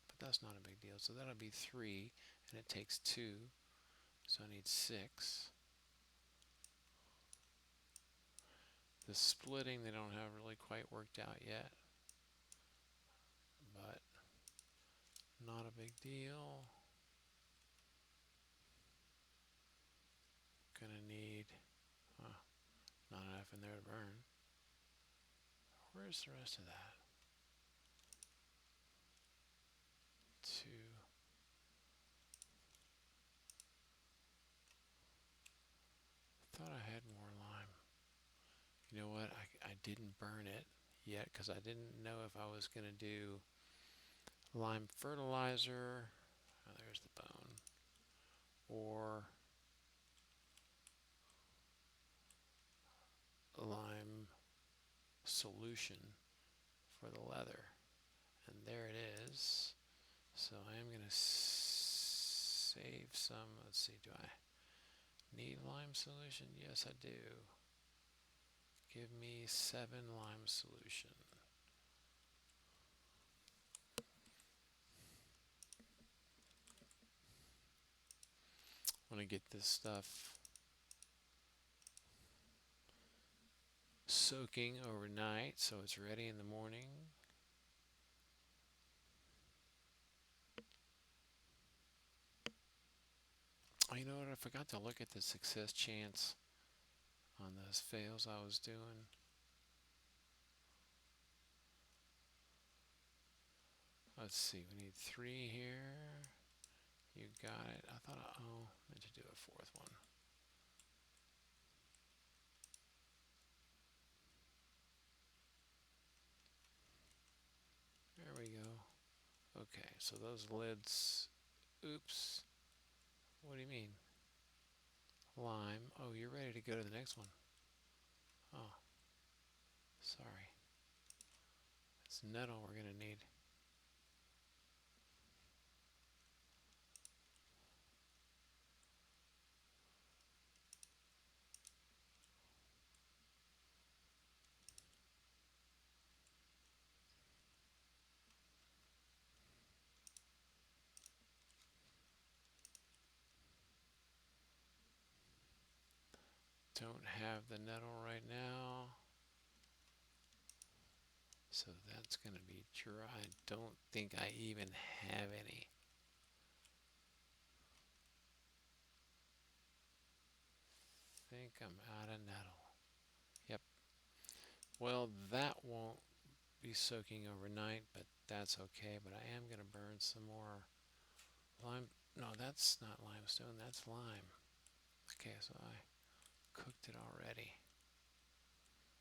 but that's not a big deal. So that'll be 3, and it takes 2, so I need 6. The splitting they don't have really quite worked out yet, but not a big deal. Gonna need not enough in there to burn. Where's the rest of that? Thought I had more lime. You know what? I didn't burn it yet because I didn't know if I was going to do lime fertilizer. Oh, there's the bone. Or lime solution for the leather. And there it is. So I am going to save some. Let's see, do I need lime solution? Yes, I do. Give me 7 lime solution. I want to get this stuff soaking overnight so it's ready in the morning. Oh, you know what? I forgot to look at the success chance on those fails I was doing. Let's see, we need 3 here. You got it. I thought I meant to do a 4th one. There we go. Okay, so those lids, oops. What do you mean? Lime. Oh, you're ready to go to the next one. Oh, sorry. It's nettle we're going to need. Don't have the nettle right now. So that's going to be dry. I don't think I even have any. Think I'm out of nettle. Yep. Well, that won't be soaking overnight, but that's okay. But I am going to burn some more lime. No, that's not limestone. That's lime. Okay, so I cooked it already.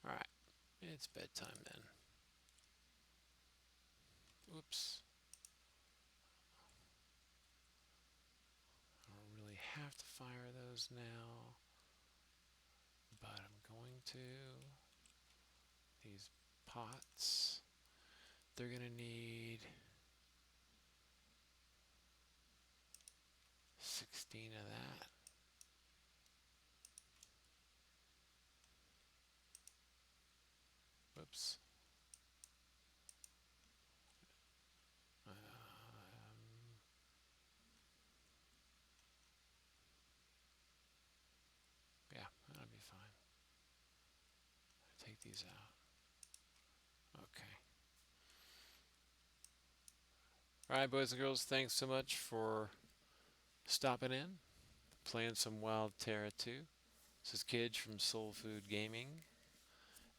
All right. It's bedtime then. Oops. I don't really have to fire those now, but I'm going to. These pots, they're going to need 16 of that. Whoops. Yeah, that'll be fine. Take these out. Okay. All right, boys and girls, thanks so much for stopping in, playing some wild Terra 2. This is Kidge from Soul Food Gaming,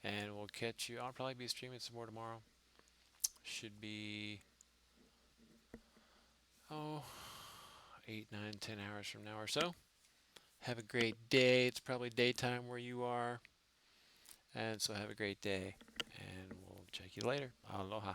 and we'll catch you. I'll probably be streaming some more tomorrow. Should be, 8, 9, 10 hours from now or so. Have a great day. It's probably daytime where you are. And so have a great day. And we'll check you later. Aloha.